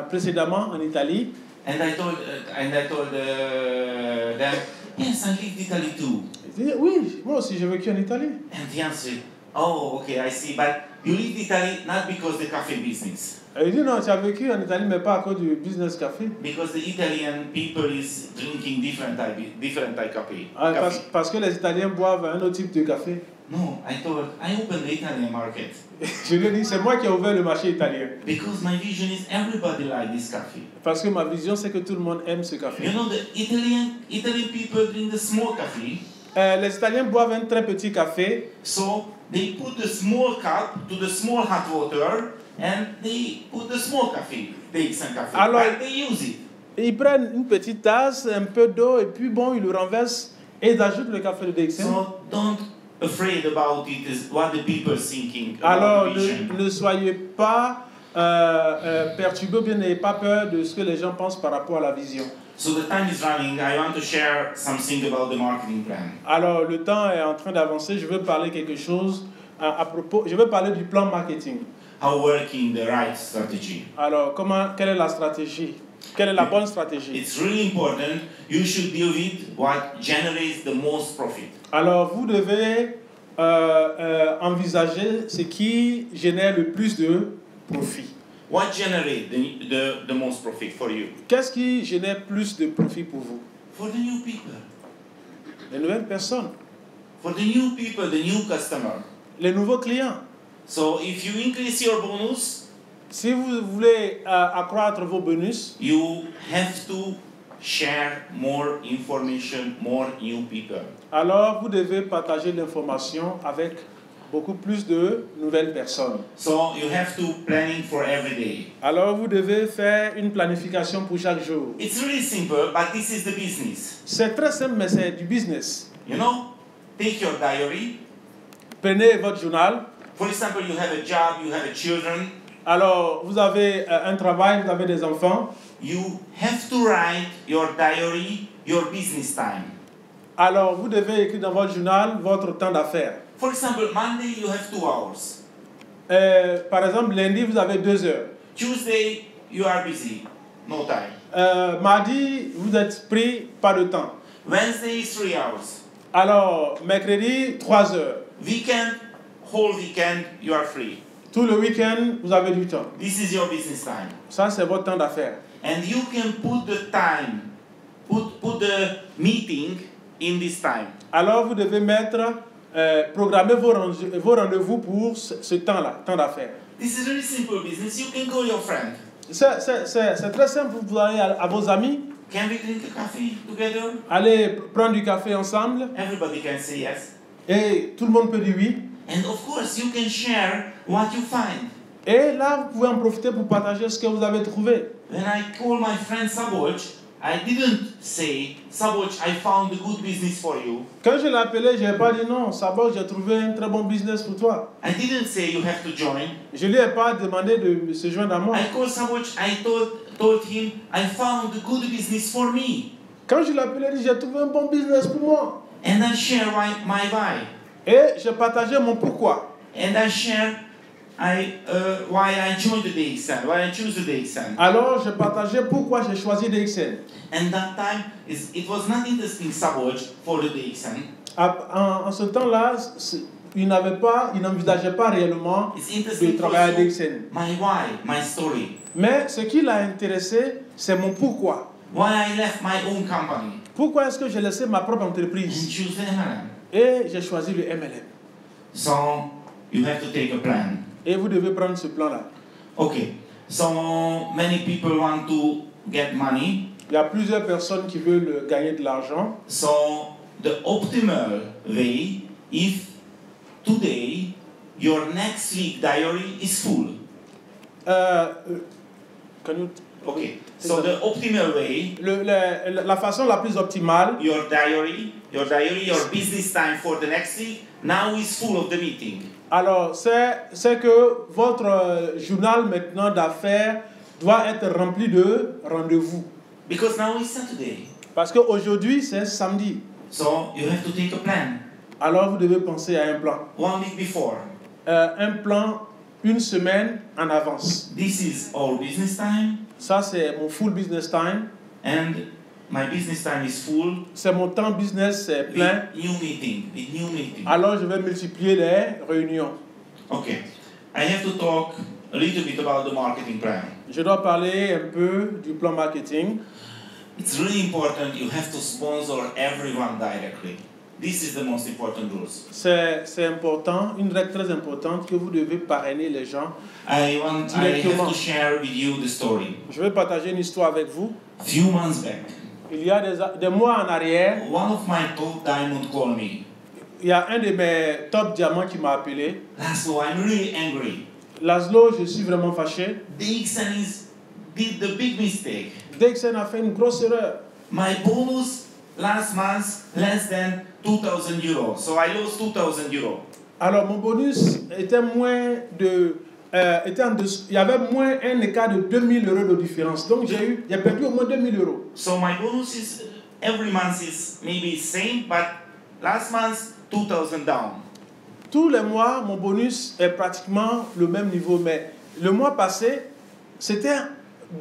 Speaker 2: précédemment en Italie.
Speaker 1: And I told them, yes, I lived in Italy too.
Speaker 2: Elle dit, oui, moi aussi j'ai vécu en Italie.
Speaker 1: And he answered, oh, okay, I see. But you lived in Italy not because the coffee business.
Speaker 2: Elle dit, non, tu as vécu en Italie, mais pas à cause du business café.
Speaker 1: Because the Italian people is drinking different type coffee.
Speaker 2: Ah, parce que les Italiens boivent un autre type de café.
Speaker 1: No, I opened the Italian market.
Speaker 2: Je lui ai dit, c'est moi qui ai ouvert le marché italien.
Speaker 1: Because my vision is everybody like this coffee.
Speaker 2: Parce que ma vision, c'est que tout le monde aime ce café.
Speaker 1: You know, the Italian people drink the small coffee.
Speaker 2: Les Italiens boivent un très petit café.
Speaker 1: So they put the small cup to the small hot water and they put the small coffee, the instant coffee.
Speaker 2: Alors,
Speaker 1: But they use it.
Speaker 2: Ils prennent une petite tasse, un peu d'eau, et puis bon, ils le renversent et ils ajoutent le café de DXN.
Speaker 1: So don't afraid about it is what the people thinking
Speaker 2: Alors,
Speaker 1: about the vision.
Speaker 2: ne soyez pas perturbés, ou bien n'ayez pas peur de ce que les gens pensent par rapport à la vision.
Speaker 1: So the time is running. I want to share something about the marketing plan.
Speaker 2: Alors, le temps est en train d'avancer. Je veux parler quelque chose à propos. Je veux parler du plan marketing.
Speaker 1: How working the right strategy.
Speaker 2: Alors, quelle est la stratégie? Quelle est la bonne stratégie?
Speaker 1: It's really important. You should deal with what generates the most profit.
Speaker 2: Alors, vous devez envisager ce qui génère le plus de profit.
Speaker 1: What generates the most profit for you?
Speaker 2: Qu'est-ce qui génère plus de profit pour vous?
Speaker 1: For the new people.
Speaker 2: Les nouvelles personnes,
Speaker 1: For the new people, the new customer.
Speaker 2: les nouveaux clients.
Speaker 1: So if you increase your bonus,
Speaker 2: Si vous voulez accroître vos bonus,
Speaker 1: you have to share more information, more new people.
Speaker 2: alors vous devez partager l'information avec beaucoup plus de nouvelles personnes.
Speaker 1: So you have to planning for every day.
Speaker 2: Alors vous devez faire une planification pour chaque jour.
Speaker 1: It's really simple, but this is the business.
Speaker 2: C'est très simple, mais c'est du business.
Speaker 1: You know, take your diary.
Speaker 2: Prenez votre journal.
Speaker 1: For example, you have a job, you have a children.
Speaker 2: Alors, vous avez un travail, vous avez des enfants.
Speaker 1: You have to write your diary, your business time.
Speaker 2: Alors, vous devez écrire dans votre journal votre temps d'affaires.
Speaker 1: For example, Monday you have 2 hours.
Speaker 2: Par exemple, lundi, vous avez 2 heures.
Speaker 1: Tuesday you are busy, no time.
Speaker 2: Mardi, vous êtes pris, pas de temps.
Speaker 1: Wednesday 3 hours.
Speaker 2: Alors, mercredi, 3 heures.
Speaker 1: Weekend, whole weekend you are free.
Speaker 2: Tout le week-end, vous avez du temps.
Speaker 1: This is your business time.
Speaker 2: Ça, c'est votre temps d'affaires.
Speaker 1: And you can put the time, put the meeting in this time.
Speaker 2: Alors, vous devez programmer vos rendez-vous pour ce temps-là, temps d'affaires.
Speaker 1: This is very simple business. You can call your friend.
Speaker 2: C'est très simple. Vous allez à vos amis,
Speaker 1: Can we drink a coffee together?
Speaker 2: allez prendre du café ensemble,
Speaker 1: Everybody can say yes.
Speaker 2: et tout le monde peut dire oui.
Speaker 1: And of course, you can share what you find.
Speaker 2: Et là, vous pouvez en profiter pour partager ce que vous avez trouvé.
Speaker 1: When I call my friend Saboch, I didn't say, Saboch, I found a good business for you.
Speaker 2: Quand je l'ai appelé, je n'ai pas dit non, Sabot, j'ai trouvé un très bon business pour toi.
Speaker 1: I didn't say you have to join.
Speaker 2: Je ne lui ai pas demandé de se joindre à moi.
Speaker 1: I called Saboch, I told him, I found a good business for me.
Speaker 2: Quand je l'ai appelé, j'ai dit, j'ai trouvé un bon business pour moi.
Speaker 1: And I share my why.
Speaker 2: Et j'ai partagé mon pourquoi.
Speaker 1: And I share why I joined the DXN, why I choose the DXN.
Speaker 2: Alors, j'ai partagé pourquoi j'ai choisi DXN.
Speaker 1: And that time, it was not interesting Saboch for the DXN.
Speaker 2: En ce temps-là, il n'envisageait pas réellement de travailler à DXN.
Speaker 1: My why, my story.
Speaker 2: Mais ce qui l'a intéressé, c'est mon pourquoi.
Speaker 1: Why I left my own company
Speaker 2: Pourquoi est-ce que j'ai laissé ma propre
Speaker 1: and
Speaker 2: entreprise
Speaker 1: choose the MLM?
Speaker 2: et j'ai choisi le MLM?
Speaker 1: So you have to take a plan.
Speaker 2: Et vous devez prendre ce plan-là.
Speaker 1: Okay. So many people want to get money.
Speaker 2: Il y a plusieurs personnes qui veulent gagner de l'argent.
Speaker 1: So the optimal way, if today your next week diary is full.
Speaker 2: Can you-
Speaker 1: Okay. So the optimal way,
Speaker 2: la façon la plus optimale,
Speaker 1: your diary, your business time for the next week now is full of the meeting.
Speaker 2: alors c'est que votre journal maintenant d'affaires doit être rempli de rendez-vous.
Speaker 1: Because now it's Saturday.
Speaker 2: Parce qu'aujourd'hui c'est samedi.
Speaker 1: So you have to take a plan.
Speaker 2: Alors vous devez penser à un plan.
Speaker 1: 1 week before.
Speaker 2: Un plan une semaine en avance.
Speaker 1: This is our business time.
Speaker 2: Ça c'est mon full business time.
Speaker 1: And my business time is full.
Speaker 2: C'est mon temps business c'est plein.
Speaker 1: With new meeting.
Speaker 2: Alors je vais multiplier les réunions.
Speaker 1: Okay. I have to talk a little bit about the marketing plan.
Speaker 2: Je dois parler un peu du plan marketing.
Speaker 1: It's really important you have to sponsor everyone directly. This is the most important rules.
Speaker 2: C'est important, une règle très importante que vous devez parrainer les gens.
Speaker 1: I have to share with you the story.
Speaker 2: Je vais partager une histoire avec vous.
Speaker 1: A few months back,
Speaker 2: Il y a des mois en arrière,
Speaker 1: one of my top diamond called me.
Speaker 2: il y a un de mes top diamants qui m'a appelé.
Speaker 1: Laszlo, I'm really angry.
Speaker 2: Laszlo, je suis vraiment fâché.
Speaker 1: DXN did the big mistake.
Speaker 2: DXN a fait une grosse erreur.
Speaker 1: My bonus last month less than 2,000 euros. So I lost 2,000 euros.
Speaker 2: Alors mon bonus était moins de... il y avait moins un écart de 2000 euros de différence. Donc j'ai perdu au moins 2000 euros.
Speaker 1: So my bonus is every month is maybe same, but last month 2,000 down.
Speaker 2: Tous les mois, mon bonus est pratiquement le même niveau, mais le mois passé, c'était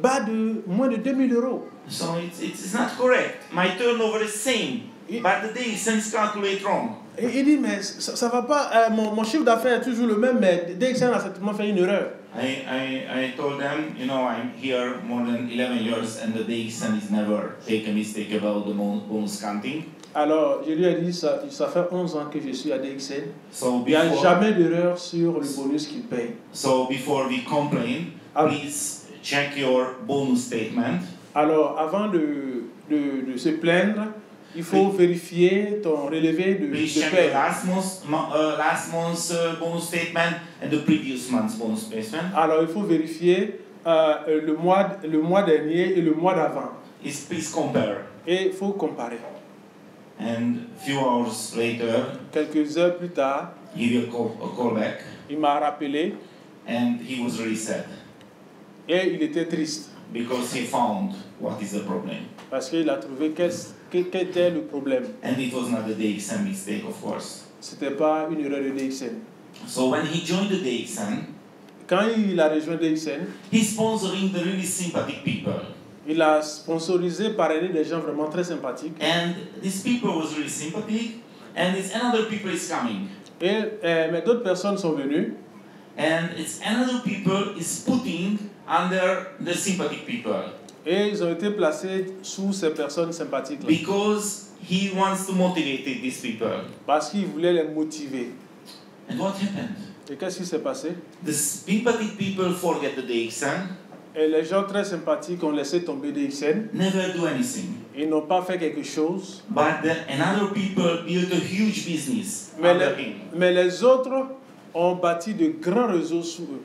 Speaker 2: bas de moins de 2000 euros.
Speaker 1: So it's not correct. My turnover is same, but the DXN is calculated wrong.
Speaker 2: Et il dit, mais ça va pas, mon chiffre d'affaires est toujours le même, mais DXN a certainement fait une erreur.
Speaker 1: I told them, you know, I'm here more than 11 years and the DXN is never take a mistake about the bonus counting.
Speaker 2: Alors, je lui ai dit, ça fait 11 ans que je suis à DXN.
Speaker 1: So
Speaker 2: Il n'y a jamais d'erreur sur le bonus qu'il paye.
Speaker 1: So before we complain, please check your bonus statement.
Speaker 2: Alors, avant de se plaindre, il faut vérifier ton relevé de paie.
Speaker 1: Last month's bonus statement and the previous month's bonus statement.
Speaker 2: Alors, il faut vérifier le mois dernier et le mois d'avant.
Speaker 1: Please compare.
Speaker 2: Et il faut comparer.
Speaker 1: And few hours later,
Speaker 2: quelques heures plus tard,
Speaker 1: he will call back.
Speaker 2: Il m'a rappelé.
Speaker 1: And he was really sad.
Speaker 2: Et il était triste.
Speaker 1: Because he found what is the problem.
Speaker 2: Parce qu'il a trouvé quel était le problème.
Speaker 1: And it was not a DXN mistake, of course.
Speaker 2: C'était pas une erreur de DXN.
Speaker 1: So when he joined the DXN,
Speaker 2: quand il a rejoint DXN,
Speaker 1: he's sponsoring the really sympathetic people.
Speaker 2: Il a sponsorisé, parrainé des gens vraiment très sympathiques.
Speaker 1: And these people was really sympathetic, and it's another people is coming.
Speaker 2: Mais d'autres personnes sont venues.
Speaker 1: And it's another people is putting under the sympathetic people.
Speaker 2: Et ils ont été placés sous ces personnes sympathiques.
Speaker 1: Because he wants to motivate these people.
Speaker 2: Parce qu'il voulait les motiver.
Speaker 1: And what happened?
Speaker 2: Et qu'est-ce qui s'est passé?
Speaker 1: The sympathetic people forget the DXN.
Speaker 2: Et les gens très sympathiques ont laissé tomber DXN.
Speaker 1: Never do anything.
Speaker 2: Ils n'ont pas fait quelque chose.
Speaker 1: But another people built a huge business under him.
Speaker 2: Mais les autres ont bâti de grands réseaux sous eux.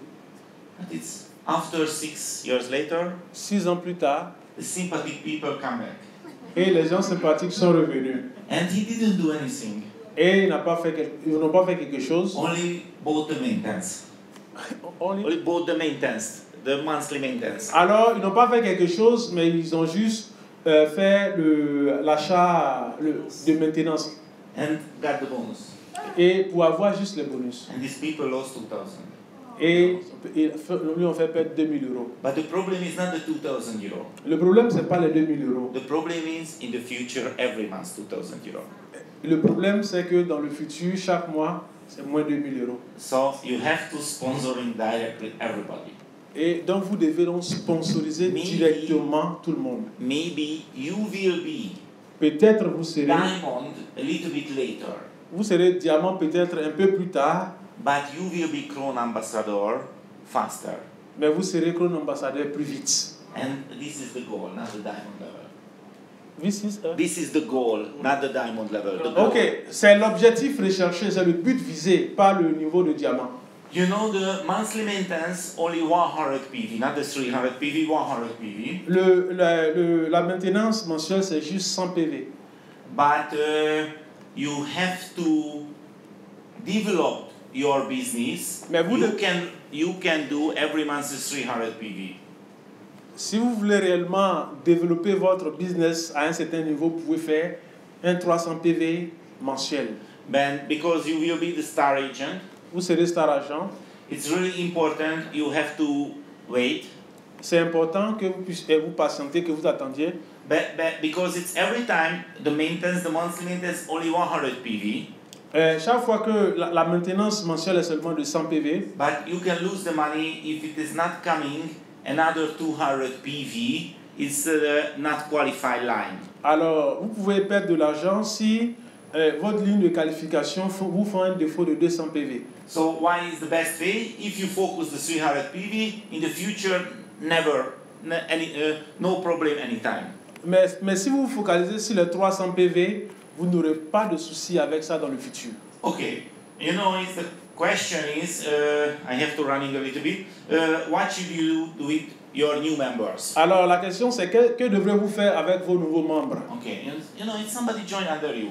Speaker 1: But it's after 6 years later,
Speaker 2: 6 ans plus tard,
Speaker 1: the sympathetic people come back.
Speaker 2: Et les gens sympathiques sont revenus.
Speaker 1: And he didn't do anything.
Speaker 2: Et ils n'ont pas fait quelque chose.
Speaker 1: Only bought the maintenance. Only bought the maintenance. The monthly maintenance.
Speaker 2: Alors, ils n'ont pas fait quelque chose, mais ils ont juste fait l'achat de maintenance.
Speaker 1: And got the bonus.
Speaker 2: Et pour avoir juste les bonus.
Speaker 1: And these people lost 2,000.
Speaker 2: Et lui ont fait perdre 2000 euros.
Speaker 1: But the problem is not the 2,000 euros.
Speaker 2: Le problème, c'est pas les 2000 euros.
Speaker 1: The problem is in the future, every month 2,000 euros.
Speaker 2: Le problème, c'est que dans le futur, chaque mois, c'est moins 2000 euros.
Speaker 1: So you have to sponsoring directly everybody.
Speaker 2: Et donc vous devez donc sponsoriser directement tout le monde.
Speaker 1: Maybe you will be
Speaker 2: Peut-être vous serez
Speaker 1: diamond a little bit later,
Speaker 2: diamant peut-être un peu plus tard,
Speaker 1: but you will be crown ambassador faster.
Speaker 2: mais vous serez Crown ambassadeur plus vite.
Speaker 1: And this is the goal, not the diamond level.
Speaker 2: This
Speaker 1: is the goal, not the diamond level. The goal.
Speaker 2: Ok, c'est l'objectif recherché, c'est le but visé, pas le niveau de diamant.
Speaker 1: You know the monthly maintenance only 100 PV, not the 300 PV, 100 PV.
Speaker 2: La maintenance mensuelle, c'est juste 100 PV.
Speaker 1: But you have to develop your business.
Speaker 2: Mais vous
Speaker 1: you can do every month 300 PV.
Speaker 2: Si vous voulez réellement développer votre business à un certain niveau, vous pouvez faire un 300 PV mensuel.
Speaker 1: Because you will be the star agent,
Speaker 2: vous serez star agent.
Speaker 1: It's really important. You have to wait.
Speaker 2: C'est important que vous puissiez vous patienter, que vous attendiez.
Speaker 1: Because it's every time the monthly maintenance only 100 PV.
Speaker 2: Chaque fois que la maintenance mensuelle est seulement de 100 PV.
Speaker 1: But you can lose the money if it is not coming another 200 PV. It's not qualified line.
Speaker 2: Alors, vous pouvez perdre de l'argent si votre ligne de qualification vous fait un défaut de 200 PV.
Speaker 1: So why is the best way? If you focus the 300 PV in the future, no problem anytime.
Speaker 2: Mais si vous vous focalisez sur les 300 PV, vous n'aurez pas de souci avec ça dans le futur.
Speaker 1: Okay, you know, the question is, I have to running a little bit. What should you do with your new members?
Speaker 2: Alors la question c'est que devrez-vous faire avec vos nouveaux membres?
Speaker 1: Okay, you know, if somebody join under you.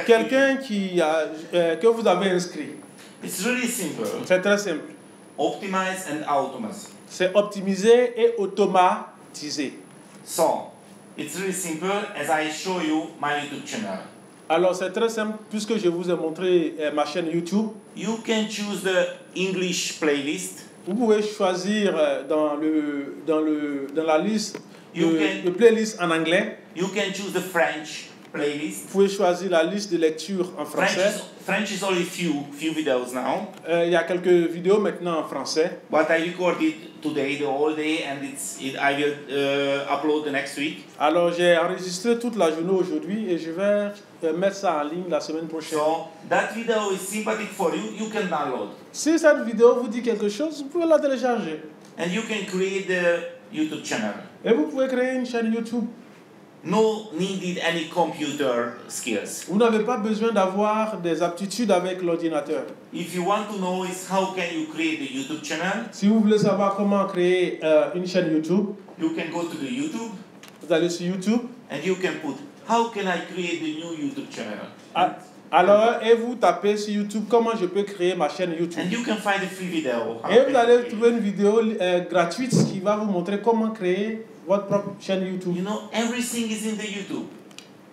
Speaker 2: Quelqu'un que vous avez inscrit.
Speaker 1: It's really simple.
Speaker 2: C'est très simple.
Speaker 1: Optimize and automate.
Speaker 2: C'est optimiser et automatiser.
Speaker 1: So, it's really simple as I show you my YouTube channel.
Speaker 2: Alors c'est très simple puisque je vous ai montré ma chaîne YouTube.
Speaker 1: You can choose the English playlist.
Speaker 2: Vous pouvez choisir dans la liste de playlist en anglais.
Speaker 1: You can choose the French playlist.
Speaker 2: Vous pouvez choisir la liste de lecture en français.
Speaker 1: French is only few videos now.
Speaker 2: Il y a quelques vidéos maintenant en français.
Speaker 1: But I recorded today, the whole day, and I will upload the next week.
Speaker 2: Alors j'ai enregistré toute la journée aujourd'hui et je vais mettre ça en ligne la semaine prochaine.
Speaker 1: So that video is sympathetic for you. You can download.
Speaker 2: Si cette vidéo vous dit quelque chose, vous pouvez la télécharger.
Speaker 1: And you can create the YouTube channel.
Speaker 2: Et vous pouvez créer une chaîne YouTube.
Speaker 1: No needed any computer skills.
Speaker 2: Vous n'avez pas besoin d'avoir des aptitudes avec l'ordinateur.
Speaker 1: If you want to know is how can you create the YouTube channel?
Speaker 2: Si vous voulez savoir comment créer une chaîne YouTube,
Speaker 1: you can go to the YouTube.
Speaker 2: Vous allez sur YouTube.
Speaker 1: And you can put how can I create the new YouTube channel?
Speaker 2: Alors, et vous tapez sur YouTube comment je peux créer ma chaîne YouTube.
Speaker 1: And you can find a free video.
Speaker 2: Et vous allez trouver une vidéo gratuite qui va vous montrer comment créer votre propre chaîne YouTube.
Speaker 1: You know, everything is in the YouTube.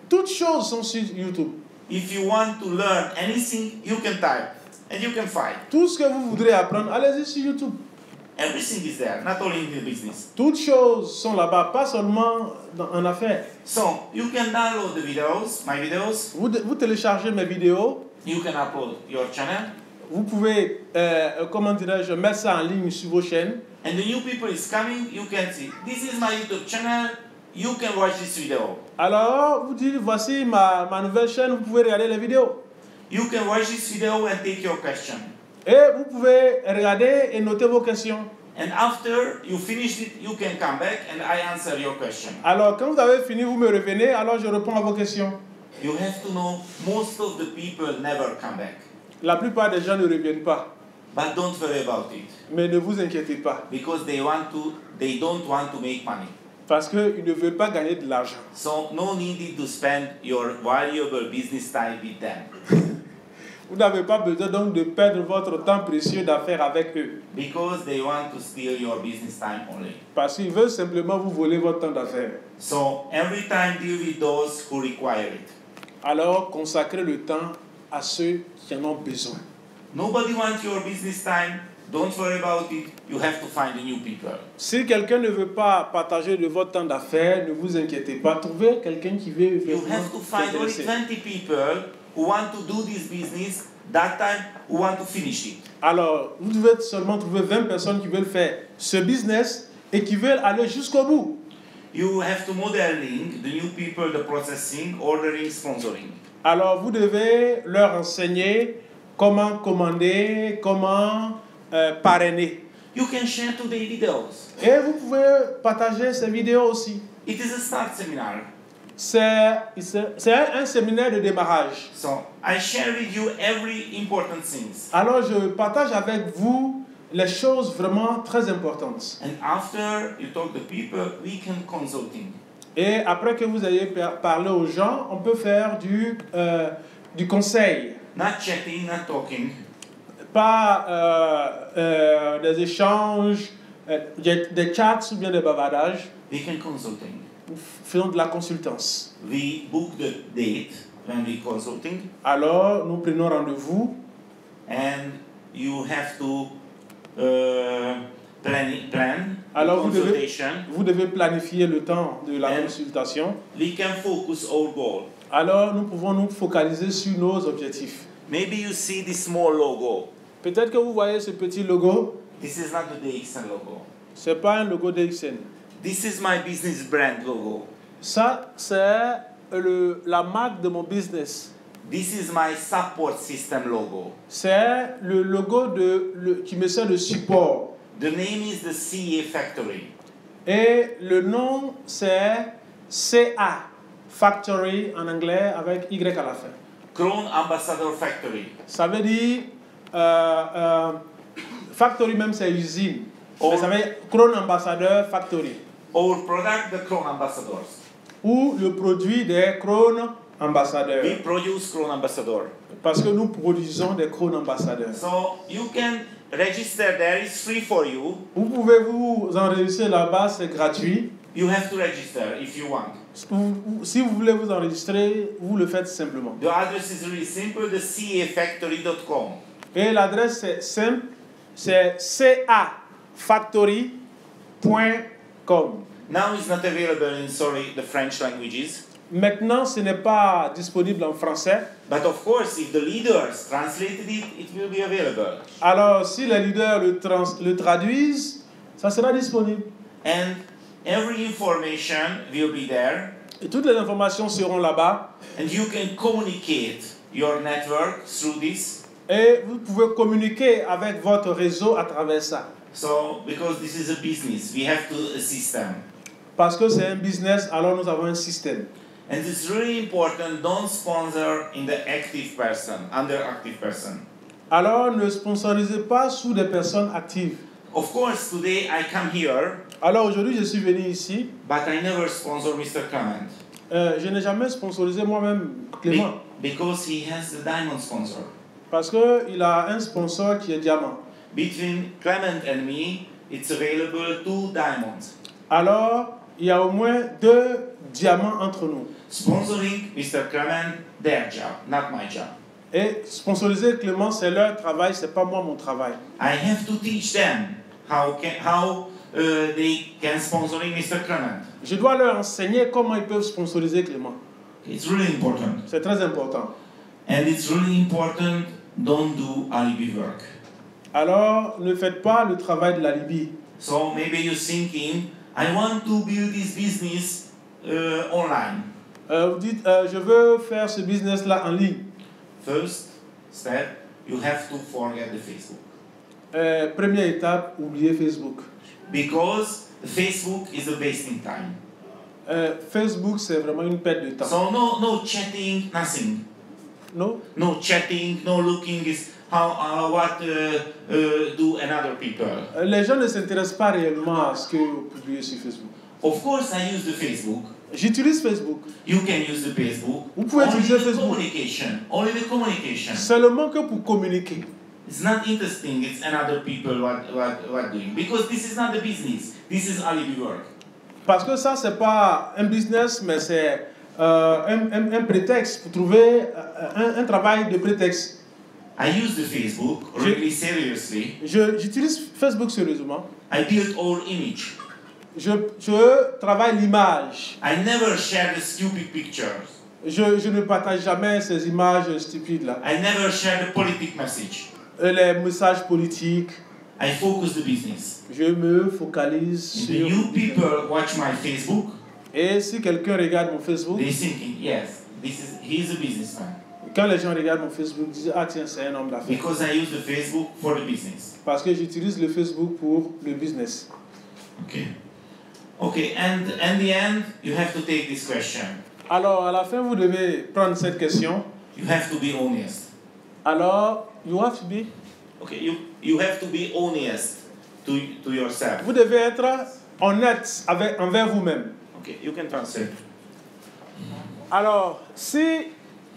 Speaker 2: Toutes choses sont sur YouTube.
Speaker 1: If you want to learn anything, you can type and you can find.
Speaker 2: Tout ce que vous voudrez apprendre, allez-y sur YouTube.
Speaker 1: Everything is there, not only in the business.
Speaker 2: Toutes choses sont là-bas, pas seulement en affaires.
Speaker 1: So, you can download the videos, my videos.
Speaker 2: Vous téléchargez mes vidéos.
Speaker 1: You can upload your channel.
Speaker 2: Vous pouvez, comment dirais-je, mettre ça en ligne sur vos chaînes.
Speaker 1: And the new people is coming, you can see, this is my YouTube channel, you can watch this video.
Speaker 2: Alors, vous dites, voici ma nouvelle chaîne, vous pouvez regarder les vidéos.
Speaker 1: You can watch this video and take your question.
Speaker 2: Et vous pouvez regarder et noter vos questions.
Speaker 1: And after you finish it, you can come back and I answer your question.
Speaker 2: Alors, quand vous avez fini, vous me revenez, alors je réponds à vos questions.
Speaker 1: You have to know, most of the people never come back.
Speaker 2: La plupart des gens ne reviennent pas.
Speaker 1: But don't worry about it.
Speaker 2: Mais ne vous inquiétez pas.
Speaker 1: Because they don't want to make money.
Speaker 2: Parce qu'ils ne veulent pas gagner de l'argent.
Speaker 1: So no need to spend your valuable business time with them.
Speaker 2: Vous n'avez pas besoin donc de perdre votre temps précieux d'affaires avec eux.
Speaker 1: Because they want to steal your business time only.
Speaker 2: Parce qu'ils veulent simplement vous voler votre temps d'affaires.
Speaker 1: So every time deal with those who require it.
Speaker 2: Alors consacrez le temps à ceux qui en ont besoin.
Speaker 1: Nobody wants your business time. Don't worry about it. You have to find new people.
Speaker 2: Si quelqu'un ne veut pas partager de votre temps d'affaires, ne vous inquiétez pas. Trouvez quelqu'un qui veut.
Speaker 1: You have to find only 20 people who want to do this business That time, we want to finish it.
Speaker 2: Alors, vous devez seulement trouver 20 personnes qui veulent faire ce business et qui veulent aller jusqu'au bout.
Speaker 1: You have to modeling the new people, the processing, ordering, sponsoring.
Speaker 2: Alors, vous devez leur enseigner comment commander, comment parrainer.
Speaker 1: You can share today videos.
Speaker 2: Et vous pouvez partager ces vidéos aussi.
Speaker 1: It is a start seminar.
Speaker 2: C'est un séminaire de démarrage.
Speaker 1: So I share with you every important things.
Speaker 2: Alors, je partage avec vous les choses vraiment très importantes.
Speaker 1: And after you talk to people, we can consulting.
Speaker 2: Et après que vous ayez parlé aux gens, on peut faire du conseil.
Speaker 1: Not chatting, not talking.
Speaker 2: Pas des échanges, des chats ou bien des bavardages.
Speaker 1: We can consulting.
Speaker 2: Nous faisons de la consultance.
Speaker 1: We book the date when we consulting.
Speaker 2: Alors, nous prenons rendez-vous.
Speaker 1: And you have to plan
Speaker 2: Alors,
Speaker 1: consultation.
Speaker 2: vous devez planifier le temps de la
Speaker 1: And
Speaker 2: consultation.
Speaker 1: we can focus our goal.
Speaker 2: Alors, nous pouvons nous focaliser sur nos objectifs.
Speaker 1: Maybe you see this small logo.
Speaker 2: Peut-être que vous voyez ce petit logo.
Speaker 1: This is not the DXN logo.
Speaker 2: Ce n'est pas un logo DXN.
Speaker 1: This is my business brand logo.
Speaker 2: Ça, c'est la marque de mon business.
Speaker 1: This is my support system logo.
Speaker 2: C'est le logo qui me sert de support.
Speaker 1: The name is the CA Factory.
Speaker 2: Et le nom, c'est CA Factory en anglais avec Y à la fin.
Speaker 1: Crown Ambassador Factory.
Speaker 2: Ça veut dire factory même c'est usine. Mais ça veut dire Crown Ambassador Factory.
Speaker 1: Our product, the Crown Ambassadors.
Speaker 2: Ou le produit des Crown Ambassadeurs.
Speaker 1: We produce Crown Ambassador.
Speaker 2: Parce que nous produisons des Crown Ambassadeurs.
Speaker 1: So you can register there. It's free for you.
Speaker 2: Vous pouvez vous enregistrer là-bas, c'est gratuit.
Speaker 1: You have to register if you want.
Speaker 2: Si vous voulez vous enregistrer, vous le faites simplement.
Speaker 1: The address is really simple, the cafactory.com.
Speaker 2: Et l'adresse c'est simple, c'est cafactory.com.
Speaker 1: Now it's not available in, the French languages.
Speaker 2: Maintenant, ce n'est pas disponible en français.
Speaker 1: But of course, if the leaders translated it, it will be available.
Speaker 2: Alors, si les leaders le traduisent, ça sera disponible.
Speaker 1: And every information will be there.
Speaker 2: Et toutes les informations seront là-bas.
Speaker 1: And you can communicate your network through this.
Speaker 2: Et vous pouvez communiquer avec votre réseau à travers ça.
Speaker 1: So, because this is a business, we have a system.
Speaker 2: Parce que c'est un business, alors nous avons un système.
Speaker 1: And it's really important, don't sponsor in the active person, under active person.
Speaker 2: Alors ne sponsorisez pas sous des personnes actives.
Speaker 1: Of course, today I come here.
Speaker 2: Alors aujourd'hui, je suis venu ici.
Speaker 1: But I never sponsor Mr. Clement.
Speaker 2: Je n'ai jamais sponsorisé moi-même Clément.
Speaker 1: Because he has the diamond sponsor.
Speaker 2: Parce qu'il a un sponsor qui est diamant.
Speaker 1: Between Clement and me, it's available 2 diamonds.
Speaker 2: Alors, il y a au moins 2 diamants entre nous.
Speaker 1: Sponsoring Mr. Clement, their job, not my job.
Speaker 2: Et sponsoriser Clément, c'est leur travail, c'est pas moi mon travail.
Speaker 1: I have to teach them how they can sponsoring Mr. Clement.
Speaker 2: Je dois leur enseigner comment ils peuvent sponsoriser Clément.
Speaker 1: It's really important.
Speaker 2: C'est très important.
Speaker 1: And it's really important, don't do alibi work.
Speaker 2: Alors, ne faites pas le travail de la Libye.
Speaker 1: So maybe you're thinking, I want to build this business online.
Speaker 2: Vous dites, je veux faire ce business-là en ligne.
Speaker 1: First step, you have to forget the Facebook.
Speaker 2: Première étape, oubliez Facebook.
Speaker 1: Because Facebook is a wasting time.
Speaker 2: Facebook, c'est vraiment une perte de temps.
Speaker 1: So no chatting, nothing.
Speaker 2: No?
Speaker 1: No chatting, no looking is what do another people.
Speaker 2: Les gens ne s'intéressent pas réellement à ce que vous publiez sur Facebook.
Speaker 1: Of course, I use the Facebook.
Speaker 2: J'utilise Facebook.
Speaker 1: You can use the Facebook.
Speaker 2: Vous pouvez utiliser
Speaker 1: Only the
Speaker 2: Facebook.
Speaker 1: communication. Only the communication.
Speaker 2: Seulement que pour communiquer.
Speaker 1: It's not interesting. It's another people what doing, because this is not the business. This is alibi work.
Speaker 2: Parce que ça, c'est pas un business, mais c'est un prétexte pour trouver un travail de prétexte.
Speaker 1: I use the Facebook really seriously.
Speaker 2: J'utilise Facebook sérieusement.
Speaker 1: I build all image.
Speaker 2: Je travaille l'image.
Speaker 1: I never share the stupid pictures.
Speaker 2: Je ne partage jamais ces images stupides là.
Speaker 1: I never share the politic message.
Speaker 2: Les messages politiques.
Speaker 1: I focus the business.
Speaker 2: Je me focalise
Speaker 1: If
Speaker 2: sur...
Speaker 1: the new people watch my Facebook,
Speaker 2: Et si quelqu'un regarde mon Facebook,
Speaker 1: they're thinking, yes, he's a businessman.
Speaker 2: quand les gens regardent mon Facebook, ils disent ah tiens, c'est un homme d'affaires.
Speaker 1: Because I use the Facebook for the business.
Speaker 2: Parce que j'utilise le Facebook pour le business.
Speaker 1: Okay. Okay, and in the end, you have to take this question.
Speaker 2: Alors, à la fin, vous devez prendre cette question.
Speaker 1: You have to be honest.
Speaker 2: Alors, you have to be...
Speaker 1: Okay, you have to be honest to yourself.
Speaker 2: Vous devez être honnête envers vous-même.
Speaker 1: Okay, you can translate.
Speaker 2: Alors, si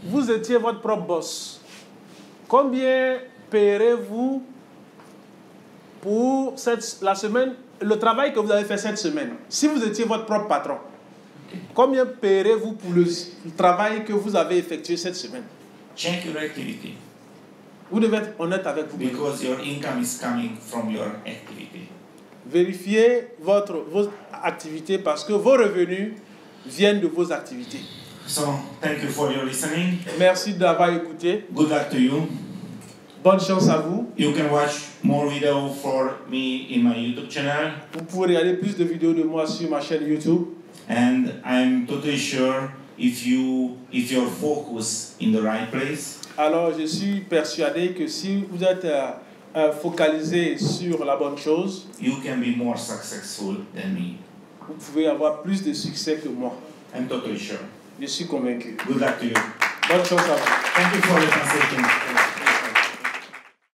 Speaker 2: vous étiez votre propre boss, combien payerez-vous pour la semaine, le travail que vous avez fait cette semaine? Si vous étiez votre propre patron, combien payerez-vous pour le travail que vous avez effectué cette semaine?
Speaker 1: Check your activity.
Speaker 2: Vous devez être honnête avec vous-même.
Speaker 1: Because your income is coming from your activity.
Speaker 2: Vérifiez vos activités parce que vos revenus viennent de vos activités.
Speaker 1: So, thank you for your listening.
Speaker 2: Merci d'avoir écouté.
Speaker 1: Good luck to you.
Speaker 2: Bonne chance à vous.
Speaker 1: You can watch more videos for me in my YouTube channel.
Speaker 2: Vous pouvez regarder plus de vidéos de moi sur ma chaîne YouTube.
Speaker 1: And I'm totally sure if you're focused in the right place,
Speaker 2: Alors, je suis persuadé que si vous êtes focalisé sur la bonne chose,
Speaker 1: you can be more successful than me.
Speaker 2: vous pouvez avoir plus de succès que moi.
Speaker 1: I'm totally sure.
Speaker 2: Je suis convaincu.
Speaker 1: Good luck to you.
Speaker 2: Bonne chance à vous.
Speaker 1: Thank you for the translation.